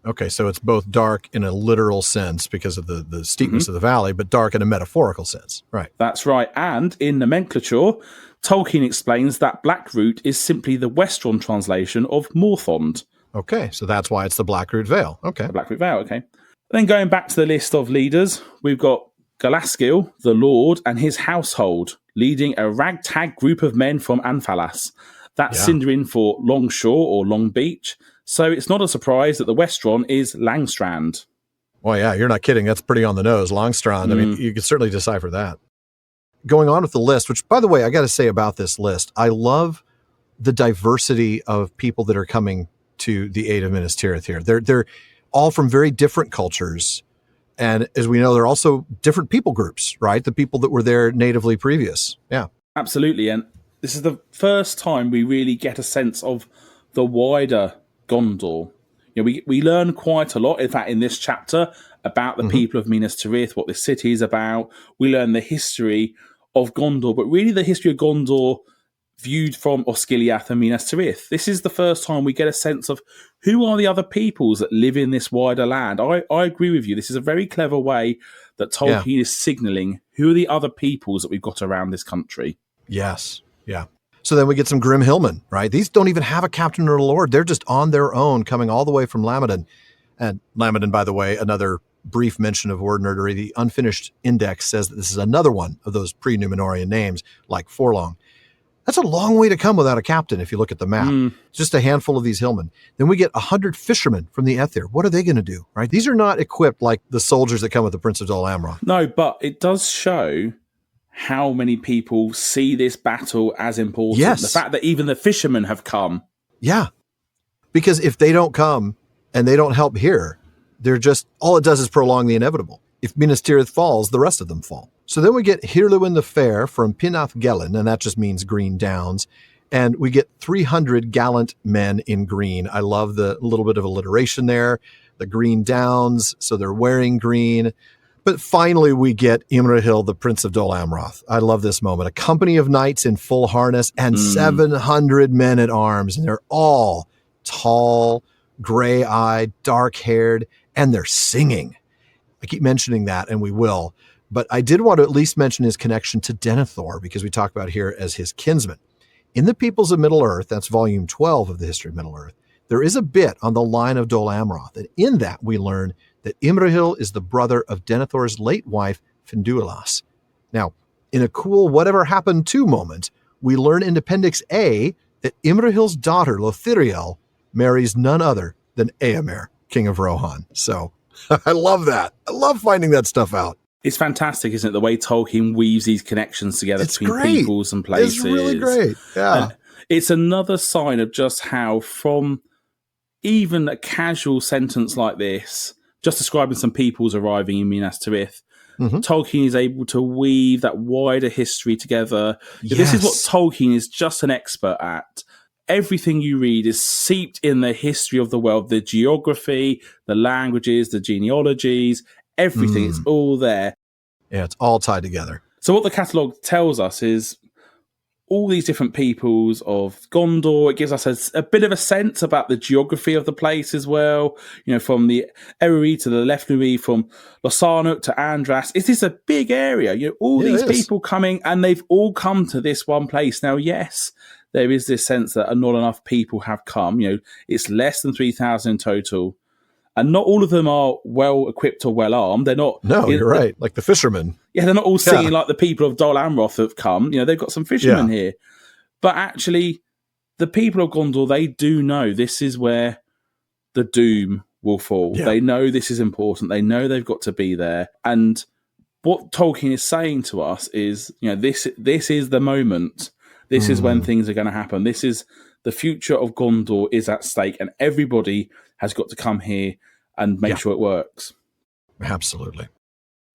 Okay, so it's both dark in a literal sense because of the steepness of the valley, but dark in a metaphorical sense. Right. That's right. And in nomenclature, Tolkien explains that Blackroot is simply the Westron translation of Morthond. Okay, so that's why it's the Blackroot Vale. Okay. The Blackroot Vale, okay. Then going back to the list of leaders, we've got Galasgil, the Lord, and his household, leading a ragtag group of men from Anfalas. That's Sindarin for Longshore or Long Beach. So it's not a surprise that the Westron is Langstrand. Well, yeah, you're not kidding. That's pretty on the nose. Langstrand. I mean, you could certainly decipher that. Going on with the list, which, by the way, I got to say about this list, I love the diversity of people that are coming to the aid of Minas Tirith here. They're all from very different cultures. And as we know, they're also different people groups, right? The people that were there natively previous. Yeah. Absolutely. And this is the first time we really get a sense of the wider Gondor. You know, we learn quite a lot, in fact, in this chapter about the people of Minas Tirith, what this city is about. We learn the history of Gondor, but really the history of Gondor viewed from Osgiliath and Minas Tirith. This is the first time we get a sense of who are the other peoples that live in this wider land. I agree with you. This is a very clever way that Tolkien is signalling who are the other peoples that we've got around this country. Yes. Yeah. So then we get some Grim Hillmen, right? These don't even have a captain or a lord. They're just on their own, coming all the way from Lamadon. And Lamadon, by the way, another brief mention of word nerdery. The unfinished index says that this is another one of those pre-Numenorian names, like Forlong. That's a long way to come without a captain if you look at the map. Just a handful of these hillmen. Then we get 100 fishermen from the Aethir. What are they going to do, right? These are not equipped like the soldiers that come with the Prince of Dol Amroth. No, but it does show how many people see this battle as important. Yes. The fact that even the fishermen have come. Yeah. Because if they don't come and they don't help here, they're just, all it does is prolong the inevitable. If Minas Tirith falls, the rest of them fall. So then we get Hirluin the Fair from Pinath Gelin, and that just means green downs. And we get 300 gallant men in green. I love the little bit of alliteration there. The green downs, so they're wearing green. But finally, we get Imrahil, the Prince of Dol Amroth. I love this moment. A company of knights in full harness and 700 men at arms. And they're all tall, gray-eyed, dark-haired, and they're singing. I keep mentioning that, and we will. But I did want to at least mention his connection to Denethor, because we talk about here as his kinsman. In the Peoples of Middle-earth, that's volume 12 of the History of Middle-earth, there is a bit on the line of Dol Amroth. And in that, we learn that Imrahil is the brother of Denethor's late wife, Finduilas. Now, in a cool whatever happened to moment, we learn in Appendix A that Imrahil's daughter, Lothiriel, marries none other than Eomer, king of Rohan. So I love that. I love finding that stuff out. It's fantastic, isn't it? The way Tolkien weaves these connections together between peoples and places. It's really great. Yeah. And it's another sign of just how, from even a casual sentence like this, just describing some peoples arriving in Minas Tirith, Tolkien is able to weave that wider history together. Yes. This is what Tolkien is just an expert at. Everything you read is seeped in the history of the world, the geography, the languages, the genealogies, everything. It's all there. Yeah, it's all tied together. So what the catalogue tells us is all these different peoples of Gondor. It gives us a bit of a sense about the geography of the place as well. You know, from the Eru'i to the Lefnui, from Losanuk to Andras. Is this a big area? You know, all these people coming, and they've all come to this one place. Now, yes, there is this sense that not enough people have come. You know, it's less than 3,000 in total. And not all of them are well equipped or well armed. They're not. No, you're right. Like the fishermen. Yeah, they're not all singing like the people of Dol Amroth have come. You know, they've got some fishermen here. But actually, the people of Gondor, they do know this is where the doom will fall. Yeah. They know this is important. They know they've got to be there. And what Tolkien is saying to us is, you know, this is the moment. This is when things are going to happen. This is the future of Gondor is at stake, and everybody has got to come here and make sure it works. Absolutely.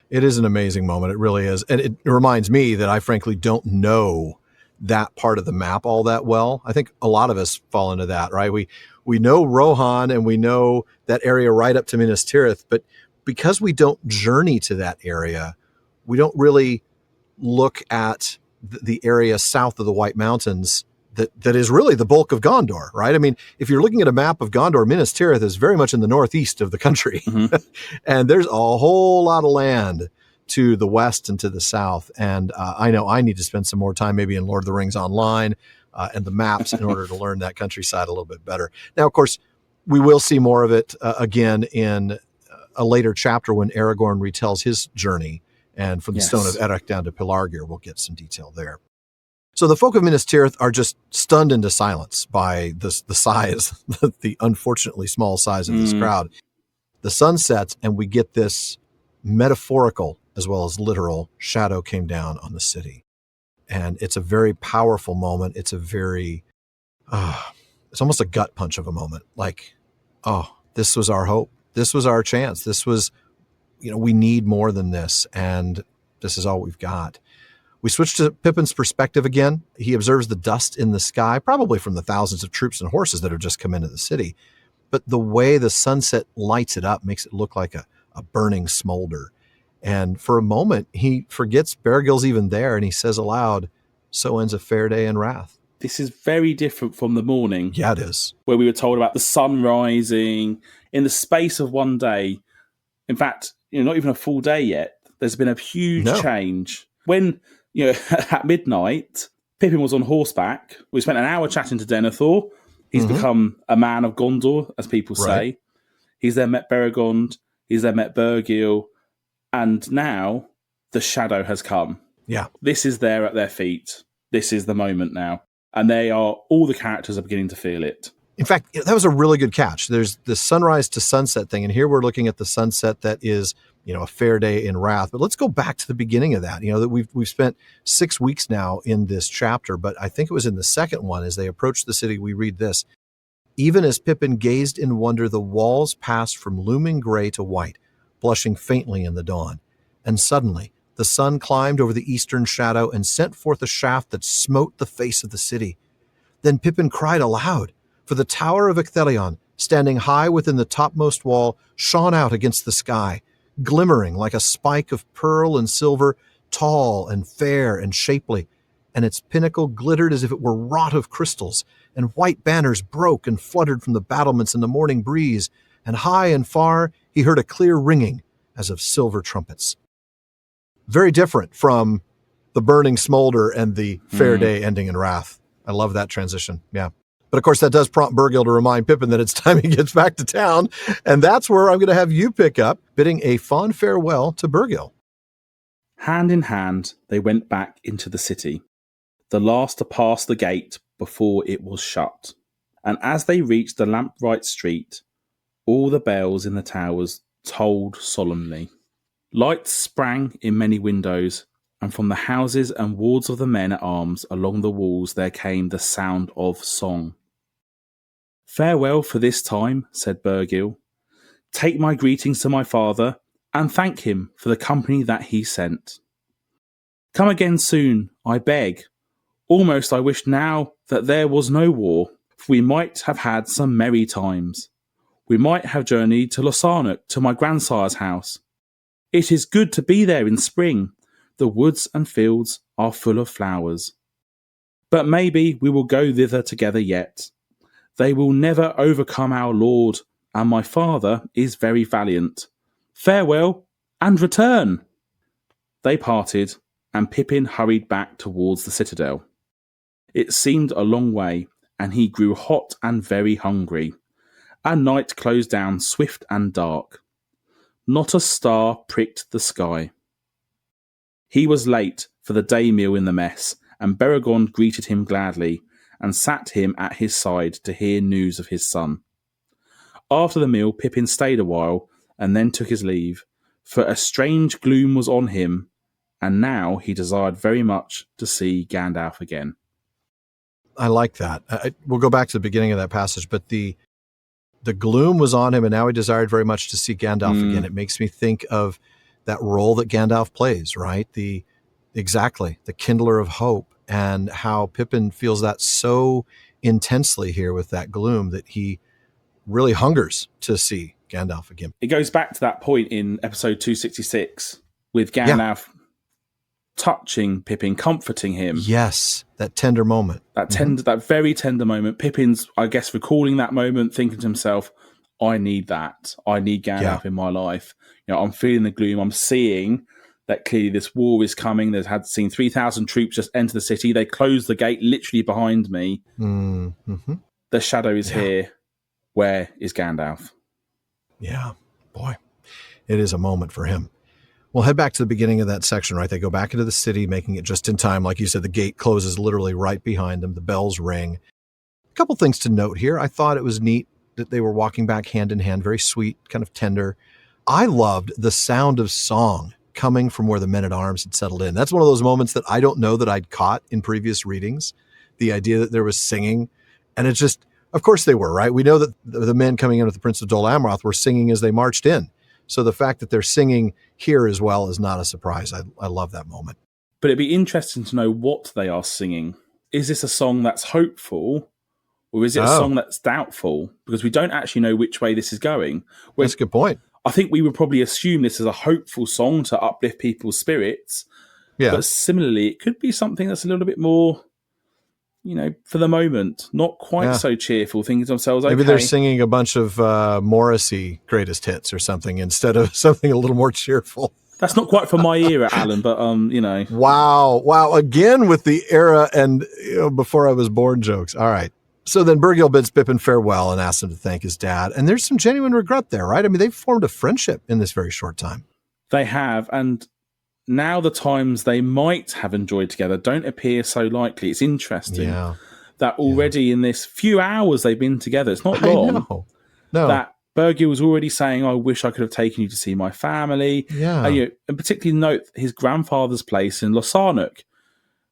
It is an amazing moment. It really is. And it reminds me that I frankly don't know that part of the map all that well. I think a lot of us fall into that, right? We know Rohan and we know that area right up to Minas Tirith, but because we don't journey to that area, we don't really look at the area south of the White Mountains that is really the bulk of Gondor, right? I mean, if you're looking at a map of Gondor, Minas Tirith is very much in the northeast of the country. And there's a whole lot of land to the west and to the south. And I know I need to spend some more time maybe in Lord of the Rings Online and the maps in order to learn that countryside a little bit better. Now, of course, we will see more of it again in a later chapter when Aragorn retells his journey. And from the Stone of Erech down to Pelargir, we'll get some detail there. So the folk of Minas Tirith are just stunned into silence by the size, the unfortunately small size of this crowd. The sun sets, and we get this metaphorical as well as literal shadow came down on the city. And it's a very powerful moment. It's a very, it's almost a gut punch of a moment. Like, oh, this was our hope. This was our chance. This was, you know, we need more than this. And this is all we've got. We switch to Pippin's perspective again. He observes the dust in the sky, probably from the thousands of troops and horses that have just come into the city. But the way the sunset lights it up makes it look like a burning smolder. And for a moment, he forgets Bergil's even there, and he says aloud, "So ends a fair day in wrath." This is very different from the morning. Yeah, it is. Where we were told about the sun rising in the space of one day. In fact, not even a full day yet. There's been a huge change. When, at midnight, Pippin was on horseback. We spent an hour chatting to Denethor. He's become a man of Gondor, as people say. He's there met Beregond. He's there met Bergil. And now the shadow has come. Yeah. This is there at their feet. This is the moment now. And all the characters are beginning to feel it. In fact, that was a really good catch. There's the sunrise to sunset thing. And here we're looking at the sunset that is, a fair day in wrath. But let's go back to the beginning of that. That we've spent 6 weeks now in this chapter, but I think it was in the second one as they approached the city, we read this. Even as Pippin gazed in wonder, the walls passed from looming gray to white, blushing faintly in the dawn. And suddenly, the sun climbed over the eastern shadow and sent forth a shaft that smote the face of the city. Then Pippin cried aloud, for the tower of Ecthelion, standing high within the topmost wall, shone out against the sky, glimmering like a spike of pearl and silver, tall and fair and shapely, and its pinnacle glittered as if it were wrought of crystals, and white banners broke and fluttered from the battlements in the morning breeze, and high and far he heard a clear ringing as of silver trumpets. Very different from the burning smolder and the fair day ending in wrath. I love that transition. Yeah. But of course, that does prompt Bergil to remind Pippin that it's time he gets back to town. And that's where I'm going to have you pick up, bidding a fond farewell to Bergil. Hand in hand, they went back into the city, the last to pass the gate before it was shut. And as they reached the lamplight street, all the bells in the towers tolled solemnly. Lights sprang in many windows, and from the houses and wards of the men-at-arms along the walls there came the sound of song. "Farewell for this time," said Bergil. "Take my greetings to my father, and thank him for the company that he sent. Come again soon, I beg. Almost I wish now that there was no war, for we might have had some merry times. We might have journeyed to Lossarnoch, to my grandsire's house. It is good to be there in spring. The woods and fields are full of flowers. But maybe we will go thither together yet. They will never overcome our Lord, and my father is very valiant. Farewell, and return." They parted, and Pippin hurried back towards the citadel. It seemed a long way, and he grew hot and very hungry. And night closed down swift and dark. Not a star pricked the sky. He was late for the day meal in the mess, and Beregond greeted him gladly, and sat him at his side to hear news of his son. After the meal, Pippin stayed a while, and then took his leave, for a strange gloom was on him, and now he desired very much to see Gandalf again. I like that. We'll go back to the beginning of that passage, but the gloom was on him, and now he desired very much to see Gandalf again. It makes me think of that role that Gandalf plays, right? The kindler of hope, and how Pippin feels that so intensely here with that gloom that he really hungers to see Gandalf again. It goes back to that point in episode 266 with Gandalf touching Pippin, comforting him. Yes, that tender moment. That very tender moment. Pippin's, I guess, recalling that moment, thinking to himself, I need that. I need Gandalf in my life. I'm feeling the gloom. I'm seeing that clearly this war is coming. They've seen 3,000 troops just enter the city. They closed the gate literally behind me. Mm-hmm. The shadow is here. Where is Gandalf? Yeah, boy, it is a moment for him. We'll head back to the beginning of that section, right? They go back into the city, making it just in time. Like you said, the gate closes literally right behind them. The bells ring. A couple things to note here. I thought it was neat that they were walking back hand in hand, very sweet, kind of tender. I loved the sound of song coming from where the men-at-arms had settled in. That's one of those moments that I don't know that I'd caught in previous readings, the idea that there was singing. And it's just, of course they were, right? We know that the men coming in with the Prince of Dol Amroth were singing as they marched in. So the fact that they're singing here as well is not a surprise. I love that moment. But it'd be interesting to know what they are singing. Is this a song that's hopeful, or is it a song that's doubtful? Because we don't actually know which way this is going. That's a good point. I think we would probably assume this is a hopeful song to uplift people's spirits. Yeah. But similarly, it could be something that's a little bit more, for the moment, not quite so cheerful, thinking to themselves, maybe they're singing a bunch of Morrissey greatest hits or something instead of something a little more cheerful. That's not quite for my era, Alan, but, Wow. Again with the era and before I was born jokes. All right. So then Bergil bids Pippin farewell and asks him to thank his dad. And there's some genuine regret there, right? I mean, they've formed a friendship in this very short time. They have. And now the times they might have enjoyed together don't appear so likely. It's interesting that already in this few hours they've been together, it's not long, that Bergil was already saying, I wish I could have taken you to see my family. Yeah. And particularly note his grandfather's place in Lossarnoch.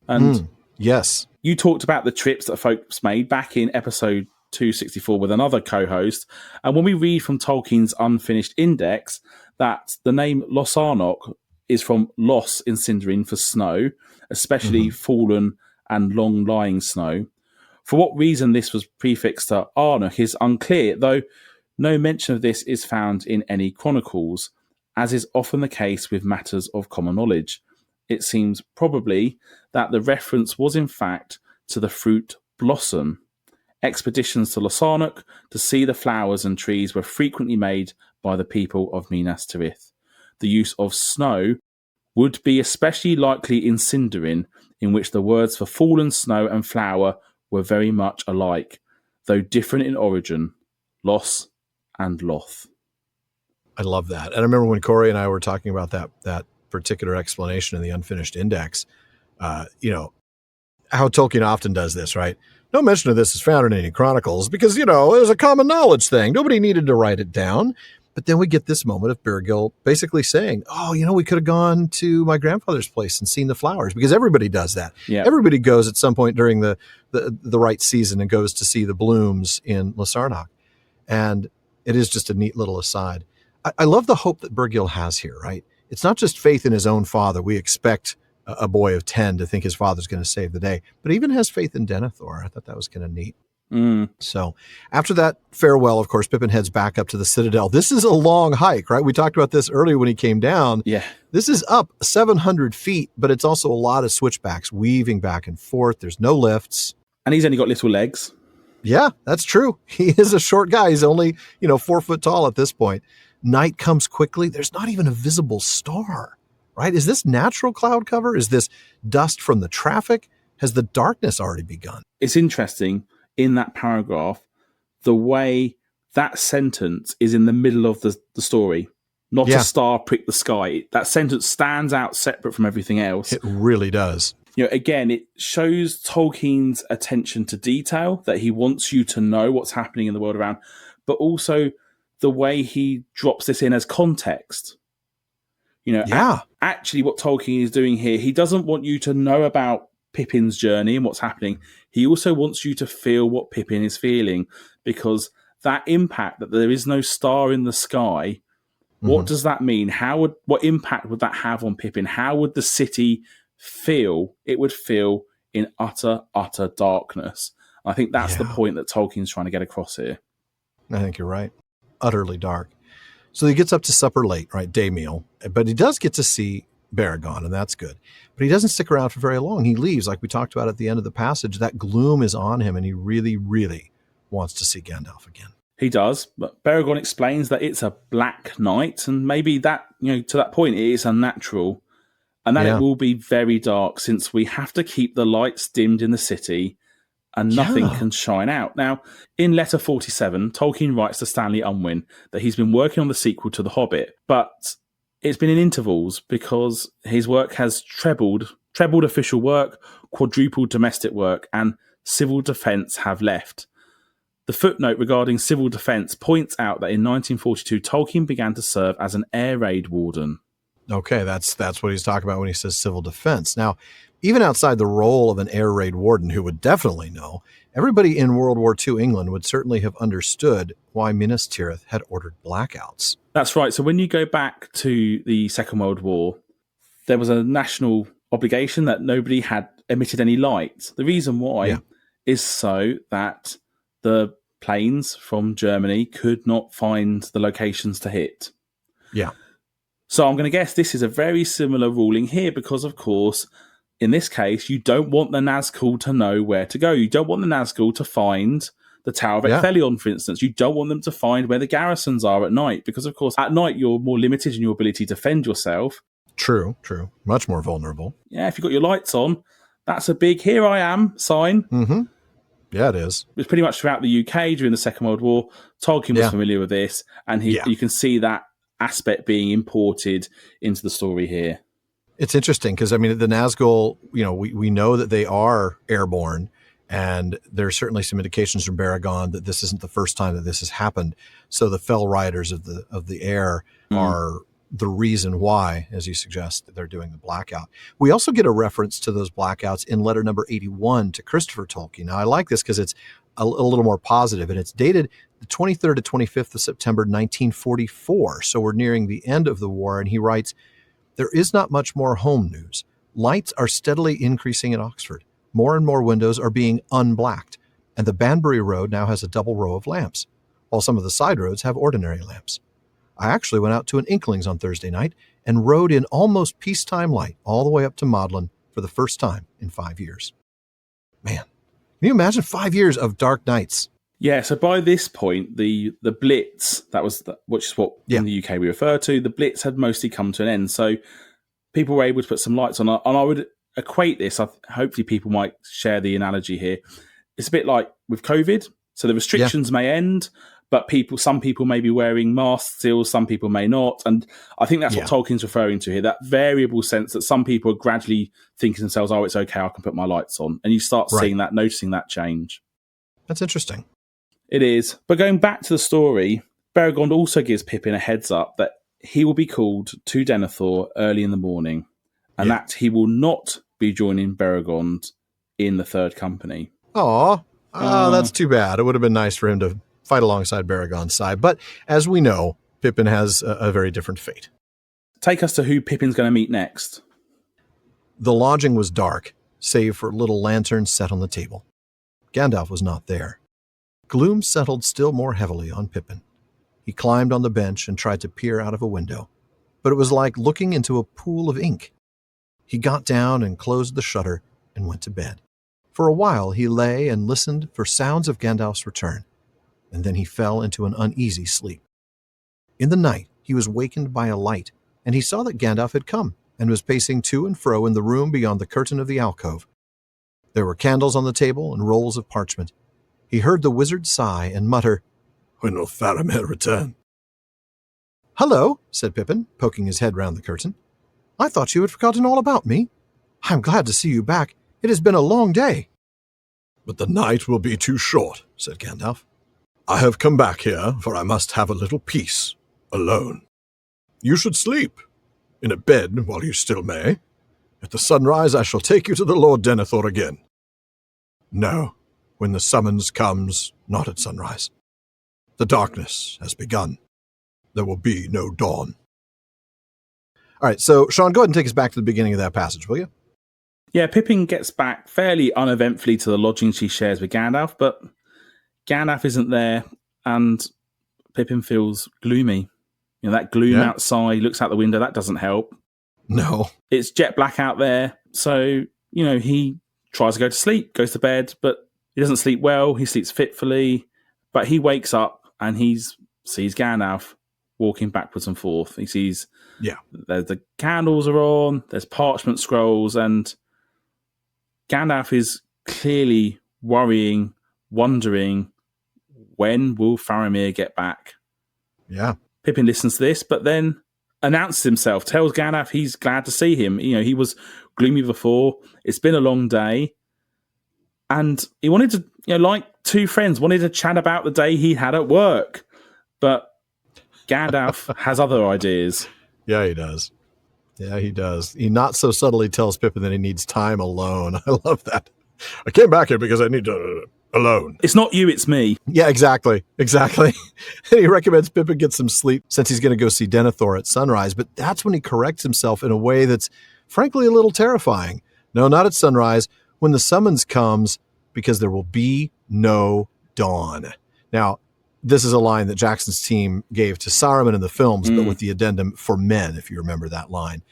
And yes, you talked about the trips that folks made back in episode 264 with another co-host. And when we read from Tolkien's unfinished index that the name Lossarnoch is from Loss in Sindarin for snow, especially fallen and long-lying snow. For what reason this was prefixed to Arnoch is unclear, though no mention of this is found in any chronicles, as is often the case with matters of common knowledge. It seems probably that the reference was in fact to the fruit blossom. Expeditions to Lossarnoch to see the flowers and trees were frequently made by the people of Minas Tirith. The use of snow would be especially likely in Sindarin, in which the words for fallen snow and flower were very much alike, though different in origin, loss and loth. I love that. And I remember when Corey and I were talking about that particular explanation in the unfinished index, how Tolkien often does this, right? No mention of this is found in any chronicles because, it was a common knowledge thing. Nobody needed to write it down. But then we get this moment of Bergil basically saying, we could have gone to my grandfather's place and seen the flowers, because everybody does that. Yeah. Everybody goes at some point during the right season and goes to see the blooms in Lossarnoch. And it is just a neat little aside. I love the hope that Bergil has here, right? It's not just faith in his own father. We expect a boy of 10 to think his father's going to save the day, but even has faith in Denethor. I thought that was kind of neat. So after that farewell, of course, Pippin heads back up to the Citadel. This is a long hike, right? We talked about this earlier when he came down. Yeah. This is up 700 feet, but it's also a lot of switchbacks weaving back and forth. There's no lifts. And he's only got little legs. Yeah, that's true. He is a short guy. He's only, 4 foot tall at this point. Night comes quickly. There's not even a visible star, right? Is this natural cloud cover? Is this dust from the traffic? Has the darkness already begun? It's interesting in that paragraph, the way that sentence is in the middle of the story. Not a star pricked the sky. That sentence stands out separate from everything else. It really does. Again, it shows Tolkien's attention to detail, that he wants you to know what's happening in the world around, but also the way he drops this in as context. Actually what Tolkien is doing here, he doesn't want you to know about Pippin's journey and what's happening. He also wants you to feel what Pippin is feeling, because that impact that there is no star in the sky, what does that mean? What impact would that have on Pippin? How would the city feel? It would feel in utter darkness. I think that's the point that Tolkien's trying to get across here. I think you're right. Utterly dark. So he gets up to supper late, right? Day meal. But he does get to see Baragon, and that's good. But he doesn't stick around for very long. He leaves, like we talked about at the end of the passage. That gloom is on him, and he really, really wants to see Gandalf again. He does, but Baragon explains that it's a black night, and maybe that, to that point, it is unnatural, and that it will be very dark, since we have to keep the lights dimmed in the city, and nothing can shine out. Now, in letter 47, Tolkien writes to Stanley Unwin that he's been working on the sequel to The Hobbit, but it's been in intervals because his work has trebled official work, quadrupled domestic work, and civil defence have left. The footnote regarding civil defence points out that in 1942, Tolkien began to serve as an air raid warden. Okay, that's what he's talking about when he says civil defense. Now, even outside the role of an air raid warden, who would definitely know, everybody in World War II England would certainly have understood why Minas Tirith had ordered blackouts. That's right. So when you go back to the Second World War, there was a national obligation that nobody had emitted any light. The reason why is so that the planes from Germany could not find the locations to hit. Yeah. So I'm going to guess this is a very similar ruling here because, of course, in this case, you don't want the Nazgul to know where to go. You don't want the Nazgul to find the Tower of Ecthelion, for instance. You don't want them to find where the garrisons are at night because, of course, at night you're more limited in your ability to defend yourself. True. Much more vulnerable. Yeah, if you've got your lights on, that's a big "here I am" sign. Mm-hmm. Yeah, it is. It was pretty much throughout the UK during the Second World War. Tolkien was familiar with this, and you can see that aspect being imported into the story here. It's interesting because, I mean, the Nazgul, we know that they are airborne, and there's certainly some indications from Baragon that this isn't the first time that this has happened. So the fell riders of the air are the reason why, as you suggest, that they're doing the blackout. We also get a reference to those blackouts in letter number 81 to Christopher Tolkien. Now, I like this because it's a little more positive, and it's dated the 23rd to 25th of September, 1944. So we're nearing the end of the war, and he writes, "There is not much more home news. Lights are steadily increasing in Oxford. More and more windows are being unblacked, and the Banbury Road now has a double row of lamps, while some of the side roads have ordinary lamps. I actually went out to an Inklings on Thursday night and rode in almost peacetime light all the way up to Magdalen for the first time in 5 years." Man, can you imagine 5 years of dark nights? Yeah, so by this point, the Blitz, which is what in the UK we refer to, the Blitz had mostly come to an end. So people were able to put some lights on. And I would equate this, hopefully people might share the analogy here. It's a bit like with COVID. So the restrictions may end, but some people may be wearing masks still, some people may not. And I think that's what Tolkien's referring to here, that variable sense that some people are gradually thinking to themselves, oh, it's okay, I can put my lights on. And you start seeing that, noticing that change. That's interesting. It is. But going back to the story, Bergil also gives Pippin a heads up that he will be called to Denethor early in the morning, and that he will not be joining Bergil in the Third Company. That's too bad. It would have been nice for him to fight alongside Baragon's side. But as we know, Pippin has a very different fate. Take us to who Pippin's going to meet next. The lodging was dark, save for little lanterns set on the table. Gandalf was not there. Gloom settled still more heavily on Pippin. He climbed on the bench and tried to peer out of a window, but it was like looking into a pool of ink. He got down and closed the shutter and went to bed. For a while he lay and listened for sounds of Gandalf's return, and then he fell into an uneasy sleep. In the night he was wakened by a light, and he saw that Gandalf had come and was pacing to and fro in the room beyond the curtain of the alcove. There were candles on the table and rolls of parchment. He heard the wizard sigh and mutter, "When will Faramir return?" "Hello," said Pippin, poking his head round the curtain. "I thought you had forgotten all about me. I'm glad to see you back. It has been a long day." "But the night will be too short," said Gandalf. "I have come back here, for I must have a little peace, alone. You should sleep, in a bed while you still may. At the sunrise I shall take you to the Lord Denethor again. No, when the summons comes, not at sunrise. The darkness has begun. There will be no dawn." All right, so Shaun, go ahead and take us back to the beginning of that passage, will you? Yeah, Pippin gets back fairly uneventfully to the lodging she shares with Gandalf, but Gandalf isn't there, and Pippin feels gloomy. That gloom outside, looks out the window, that doesn't help. No. It's jet black out there, so, he tries to go to sleep, goes to bed, but he doesn't sleep well, he sleeps fitfully, but he wakes up and he sees Gandalf walking backwards and forth. He sees the candles are on, there's parchment scrolls, and Gandalf is clearly worrying, wondering, when will Faramir get back? Yeah. Pippin listens to this, but then announces himself, tells Gandalf he's glad to see him. He was gloomy before. It's been a long day. And he wanted to, like two friends, wanted to chat about the day he had at work. But Gandalf has other ideas. Yeah, he does. He not so subtly tells Pippin that he needs time alone. I love that. "I came back here because I need to alone. It's not you, it's me." Yeah, exactly. And he recommends Pippin get some sleep since he's going to go see Denethor at sunrise. But that's when he corrects himself in a way that's frankly a little terrifying. No, not at sunrise. When the summons comes, because there will be no dawn. Now, This is a line that Jackson's team gave to Saruman in the films, but with the addendum for men, if you remember that line.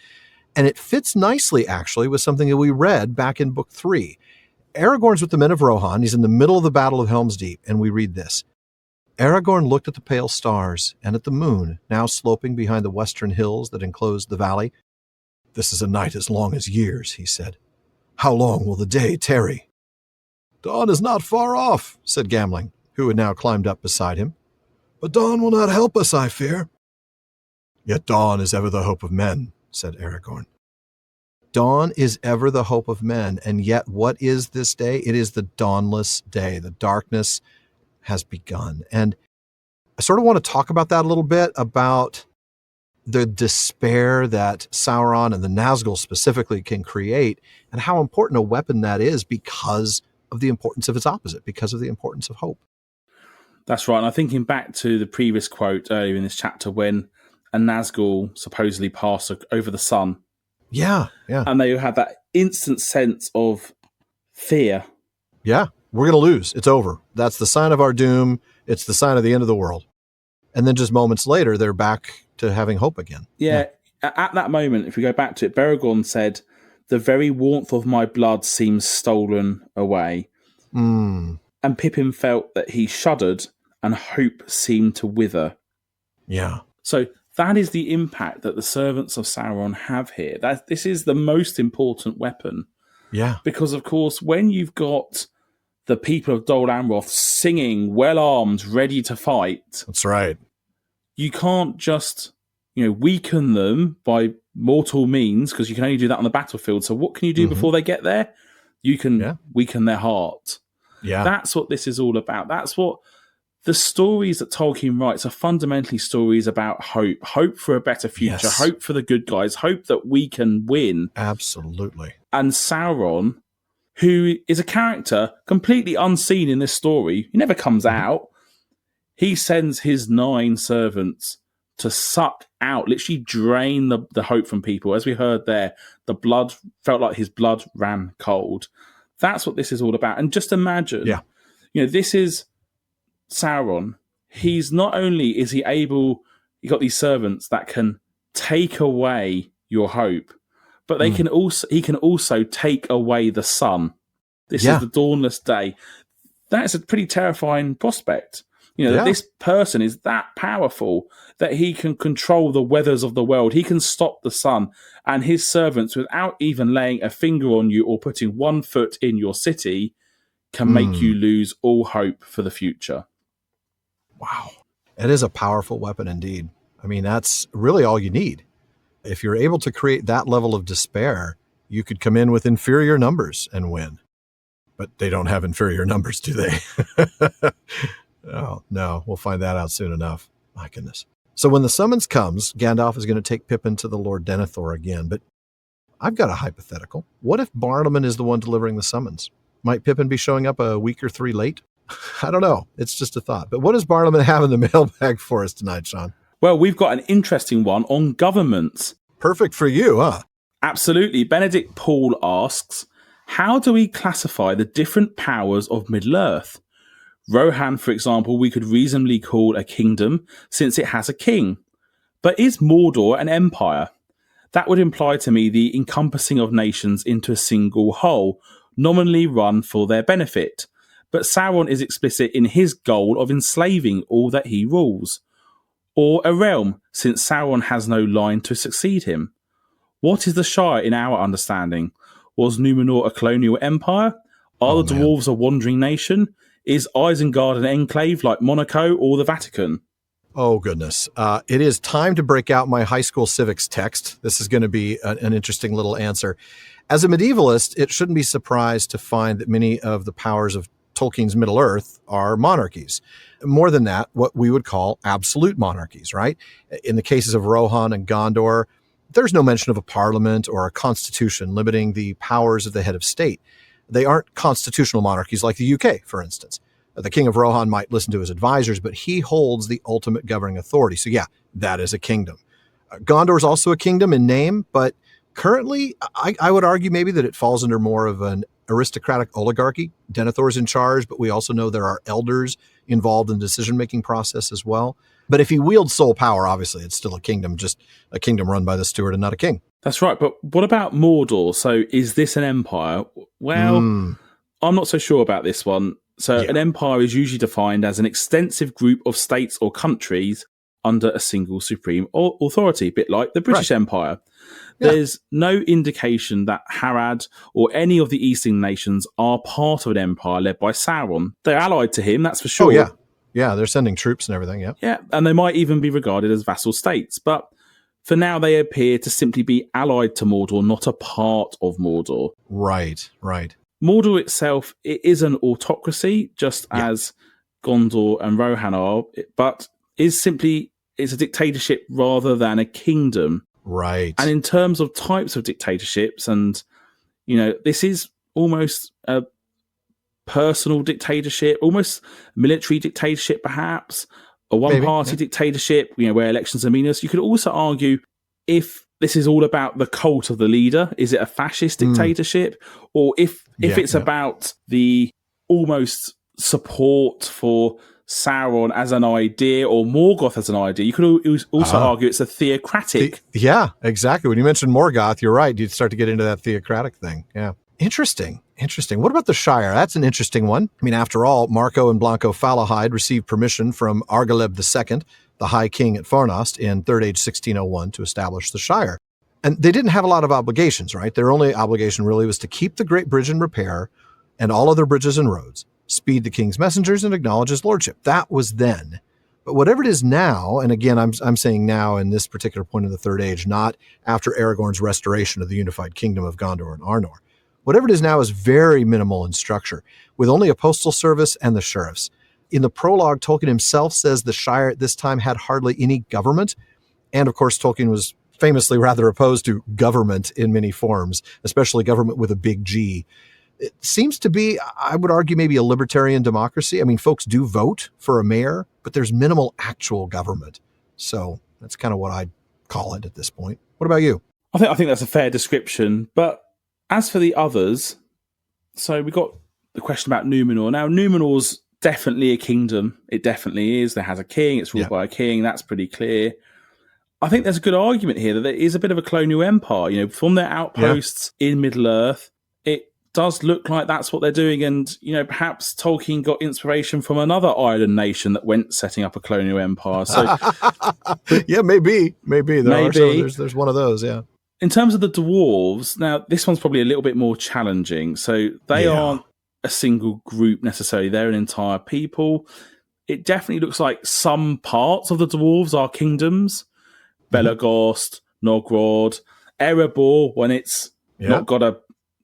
And it fits nicely, actually, with something that we read back in Book 3. Aragorn's with the men of Rohan. He's in the middle of the Battle of Helm's Deep, and we read this. Aragorn looked at the pale stars and at the moon, now sloping behind the western hills that enclosed the valley. This is a night as long as years, he said. How long will the day tarry? Dawn is not far off, said Gamling, who had now climbed up beside him. But dawn will not help us, I fear. Yet dawn is ever the hope of men, said Aragorn. Dawn is ever the hope of men, and yet what is this day? It is the dawnless day. The darkness has begun. And I sort of want to talk about that a little bit, about the despair that Sauron and the Nazgul specifically can create, and how important a weapon that is because of the importance of its opposite, because of the importance of hope. That's right. And I'm thinking back to the previous quote earlier in this chapter when a Nazgul supposedly passed over the sun. Yeah. And they had that instant sense of fear. Yeah, we're going to lose. It's over. That's the sign of our doom. It's the sign of the end of the world. And then just moments later, they're back to having hope again. Yeah. At that moment, if we go back to it, Bergil said, the very warmth of my blood seems stolen away. And Pippin felt that he shuddered and hope seemed to wither. Yeah. So that is the impact that the servants of Sauron have here. This is the most important weapon. Yeah. Because, of course, when you've got the people of Dol Amroth singing, well-armed, ready to fight... That's right. You can't just, weaken them by mortal means, because you can only do that on the battlefield. So what can you do before they get there? You can weaken their heart. Yeah. That's what this is all about. That's what the stories that Tolkien writes are fundamentally stories about hope for a better future, hope for the good guys, hope that we can win. Absolutely. And Sauron, who is a character completely unseen in this story, he never comes out. He sends his 9 servants to suck out, literally drain the hope from people. As we heard there, the blood felt like his blood ran cold. That's what this is all about. And just imagine, this is Sauron. He's not only is he able, you got these servants that can take away your hope, but he can also take away the sun. This is the dawnless day. That's a pretty terrifying prospect. That this person is that powerful that he can control the weathers of the world. He can stop the sun, and his servants, without even laying a finger on you or putting one foot in your city, can make you lose all hope for the future. Wow. It is a powerful weapon indeed. I mean, that's really all you need. If you're able to create that level of despair, you could come in with inferior numbers and win. But they don't have inferior numbers, do they? Oh, no, we'll find that out soon enough. My goodness. So when the summons comes, Gandalf is going to take Pippin to the Lord Denethor again. But I've got a hypothetical. What if Bartleman is the one delivering the summons? Might Pippin be showing up a week or 3 late? I don't know. It's just a thought. But what does Bartleman have in the mailbag for us tonight, Shaun? Well, we've got an interesting one on government. Perfect for you, huh? Absolutely. Benedict Paul asks, how do we classify the different powers of Middle-earth? Rohan, for example, we could reasonably call a kingdom since it has a king. But is Mordor an empire? That would imply to me the encompassing of nations into a single whole, nominally run for their benefit. But Sauron is explicit in his goal of enslaving all that he rules. Or a realm, since Sauron has no line to succeed him. What is the Shire in our understanding? Was Numenor a colonial empire? Are the dwarves a wandering nation? Is Isengard an enclave like Monaco or the Vatican? Oh, goodness. It is time to break out my high school civics text. This is going to be an interesting little answer. As a medievalist, it shouldn't be surprised to find that many of the powers of Tolkien's Middle-earth are monarchies. More than that, what we would call absolute monarchies, right? In the cases of Rohan and Gondor, there's no mention of a parliament or a constitution limiting the powers of the head of state. They aren't constitutional monarchies like the UK, for instance. The king of Rohan might listen to his advisors, but he holds the ultimate governing authority. So yeah, that is a kingdom. Gondor is also a kingdom in name, but currently I would argue maybe that it falls under more of an aristocratic oligarchy. Denethor's in charge, but we also know there are elders involved in the decision-making process as well. But if he wields sole power, obviously it's still a kingdom, just a kingdom run by the steward and not a king. That's right, but what about Mordor? So is this an empire? Well, I'm not so sure about this one. So an empire is usually defined as an extensive group of states or countries under a single supreme authority, a bit like the British Empire. There's no indication that Harad or any of the Eastern nations are part of an empire led by Sauron. They're allied to him, that's for sure. Oh, yeah. Yeah, they're sending troops and everything, yeah. Yeah, and they might even be regarded as vassal states. But for now, they appear to simply be allied to Mordor, not a part of Mordor. Right. Mordor itself, it is an autocracy, just as Gondor and Rohan are, but it's a dictatorship rather than a kingdom. Right. And in terms of types of dictatorships, and, this is almost a personal dictatorship, almost military dictatorship, perhaps, a one-party dictatorship, where elections are meaningless. You could also argue if this is all about the cult of the leader, is it a fascist dictatorship? Or if it's about the almost support for Sauron as an idea or Morgoth as an idea, you could also argue it's a theocratic. Yeah, exactly. When you mentioned Morgoth, you're right. You'd start to get into that theocratic thing. Yeah. Interesting. What about the Shire? That's an interesting one. I mean, after all, Marco and Blanco Falahide received permission from Argaleb II, the High King at Farnost, in Third Age 1601 to establish the Shire. And they didn't have a lot of obligations, right? Their only obligation really was to keep the Great Bridge in repair and all other bridges and roads, speed the king's messengers, and acknowledge his lordship. That was then. But whatever it is now, and again, I'm saying now in this particular point of the Third Age, not after Aragorn's restoration of the unified kingdom of Gondor and Arnor. Whatever it is now is very minimal in structure, with only a postal service and the sheriffs. In the prologue, Tolkien himself says the Shire at this time had hardly any government. And of course, Tolkien was famously rather opposed to government in many forms, especially government with a big G. It seems to be, I would argue, maybe a libertarian democracy. I mean, folks do vote for a mayor, but there's minimal actual government. So that's kind of what I'd call it at this point. What about you? I think that's a fair description. But as for the others, so we got the question about Numenor. Now, Numenor's definitely a kingdom. It definitely is. There has a king. It's ruled by a king. That's pretty clear. I think there's a good argument here that there is a bit of a colonial empire. From their outposts in Middle-earth, it does look like that's what they're doing. And, perhaps Tolkien got inspiration from another island nation that went setting up a colonial empire. So, yeah, maybe. There's one of those, yeah. In terms of the dwarves, now this one's probably a little bit more challenging. So they aren't a single group necessarily. They're an entire people. It definitely looks like some parts of the dwarves are kingdoms. Belagost, Nogrod, Erebor, when it's not got a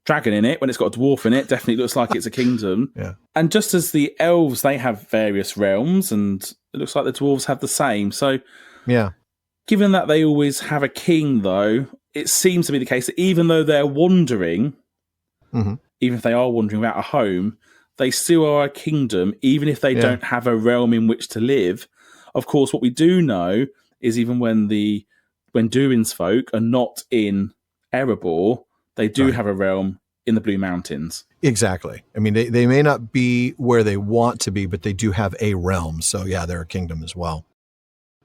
dragon in it, when it's got a dwarf in it, definitely looks like it's a kingdom. And just as the elves, they have various realms, and it looks like the dwarves have the same. So given that they always have a king, though, it seems to be the case that even though they're wandering, even if they are wandering without a home, they still are a kingdom, even if they don't have a realm in which to live. Of course, what we do know is even when Durin's folk are not in Erebor, they do have a realm in the Blue Mountains. Exactly. I mean, they may not be where they want to be, but they do have a realm. So yeah, they're a kingdom as well.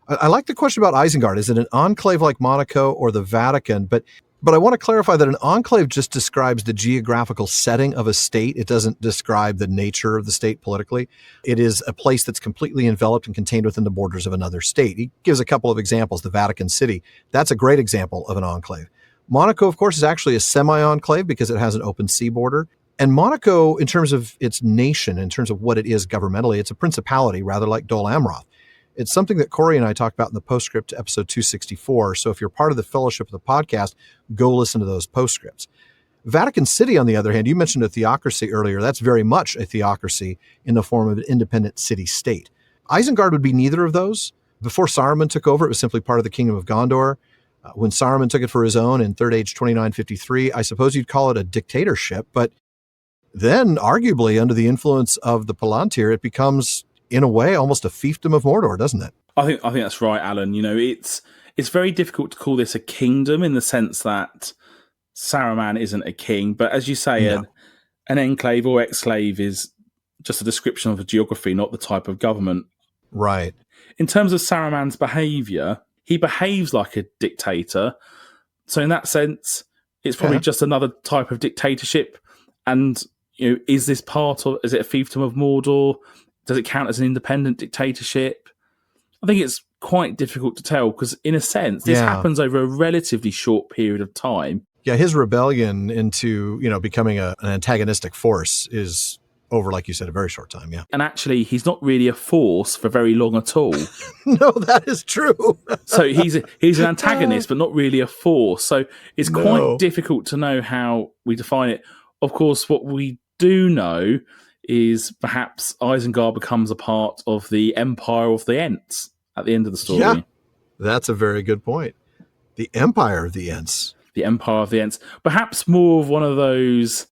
I like the question about Isengard. Is it an enclave like Monaco or the Vatican? But I want to clarify that an enclave just describes the geographical setting of a state. It doesn't describe the nature of the state politically. It is a place that's completely enveloped and contained within the borders of another state. He gives a couple of examples. The Vatican City, that's a great example of an enclave. Monaco, of course, is actually a semi-enclave because it has an open sea border. And Monaco, in terms of its nation, in terms of what it is governmentally, it's a principality, rather like Dol Amroth. It's something that Corey and I talked about in the postscript to episode 264. So if you're part of the fellowship of the podcast, go listen to those postscripts. Vatican City, on the other hand, you mentioned a theocracy earlier. That's very much a theocracy in the form of an independent city-state. Isengard would be neither of those. Before Saruman took over, it was simply part of the Kingdom of Gondor. When Saruman took it for his own in Third Age 2953, I suppose you'd call it a dictatorship. But then, arguably, under the influence of the Palantir, it becomes, in a way, almost a fiefdom of Mordor, doesn't it? I think that's right, Alan. It's very difficult to call this a kingdom in the sense that Saruman isn't a king, but as you say, an enclave or exclave is just a description of a geography, not the type of government. Right. In terms of Saruman's behaviour, he behaves like a dictator. So in that sense, it's probably just another type of dictatorship. And is this is it a fiefdom of Mordor? Does it count as an independent dictatorship? I think it's quite difficult to tell because, in a sense, this happens over a relatively short period of time. Yeah, his rebellion into becoming an antagonistic force is over, like you said, a very short time. Yeah, and actually, he's not really a force for very long at all. No, that is true. So he's an antagonist, but not really a force. So it's quite difficult to know how we define it. Of course, what we do know is perhaps Isengard becomes a part of the Empire of the Ents at the end of the story. Yeah, that's a very good point. The Empire of the Ents. The Empire of the Ents. Perhaps more of one of those,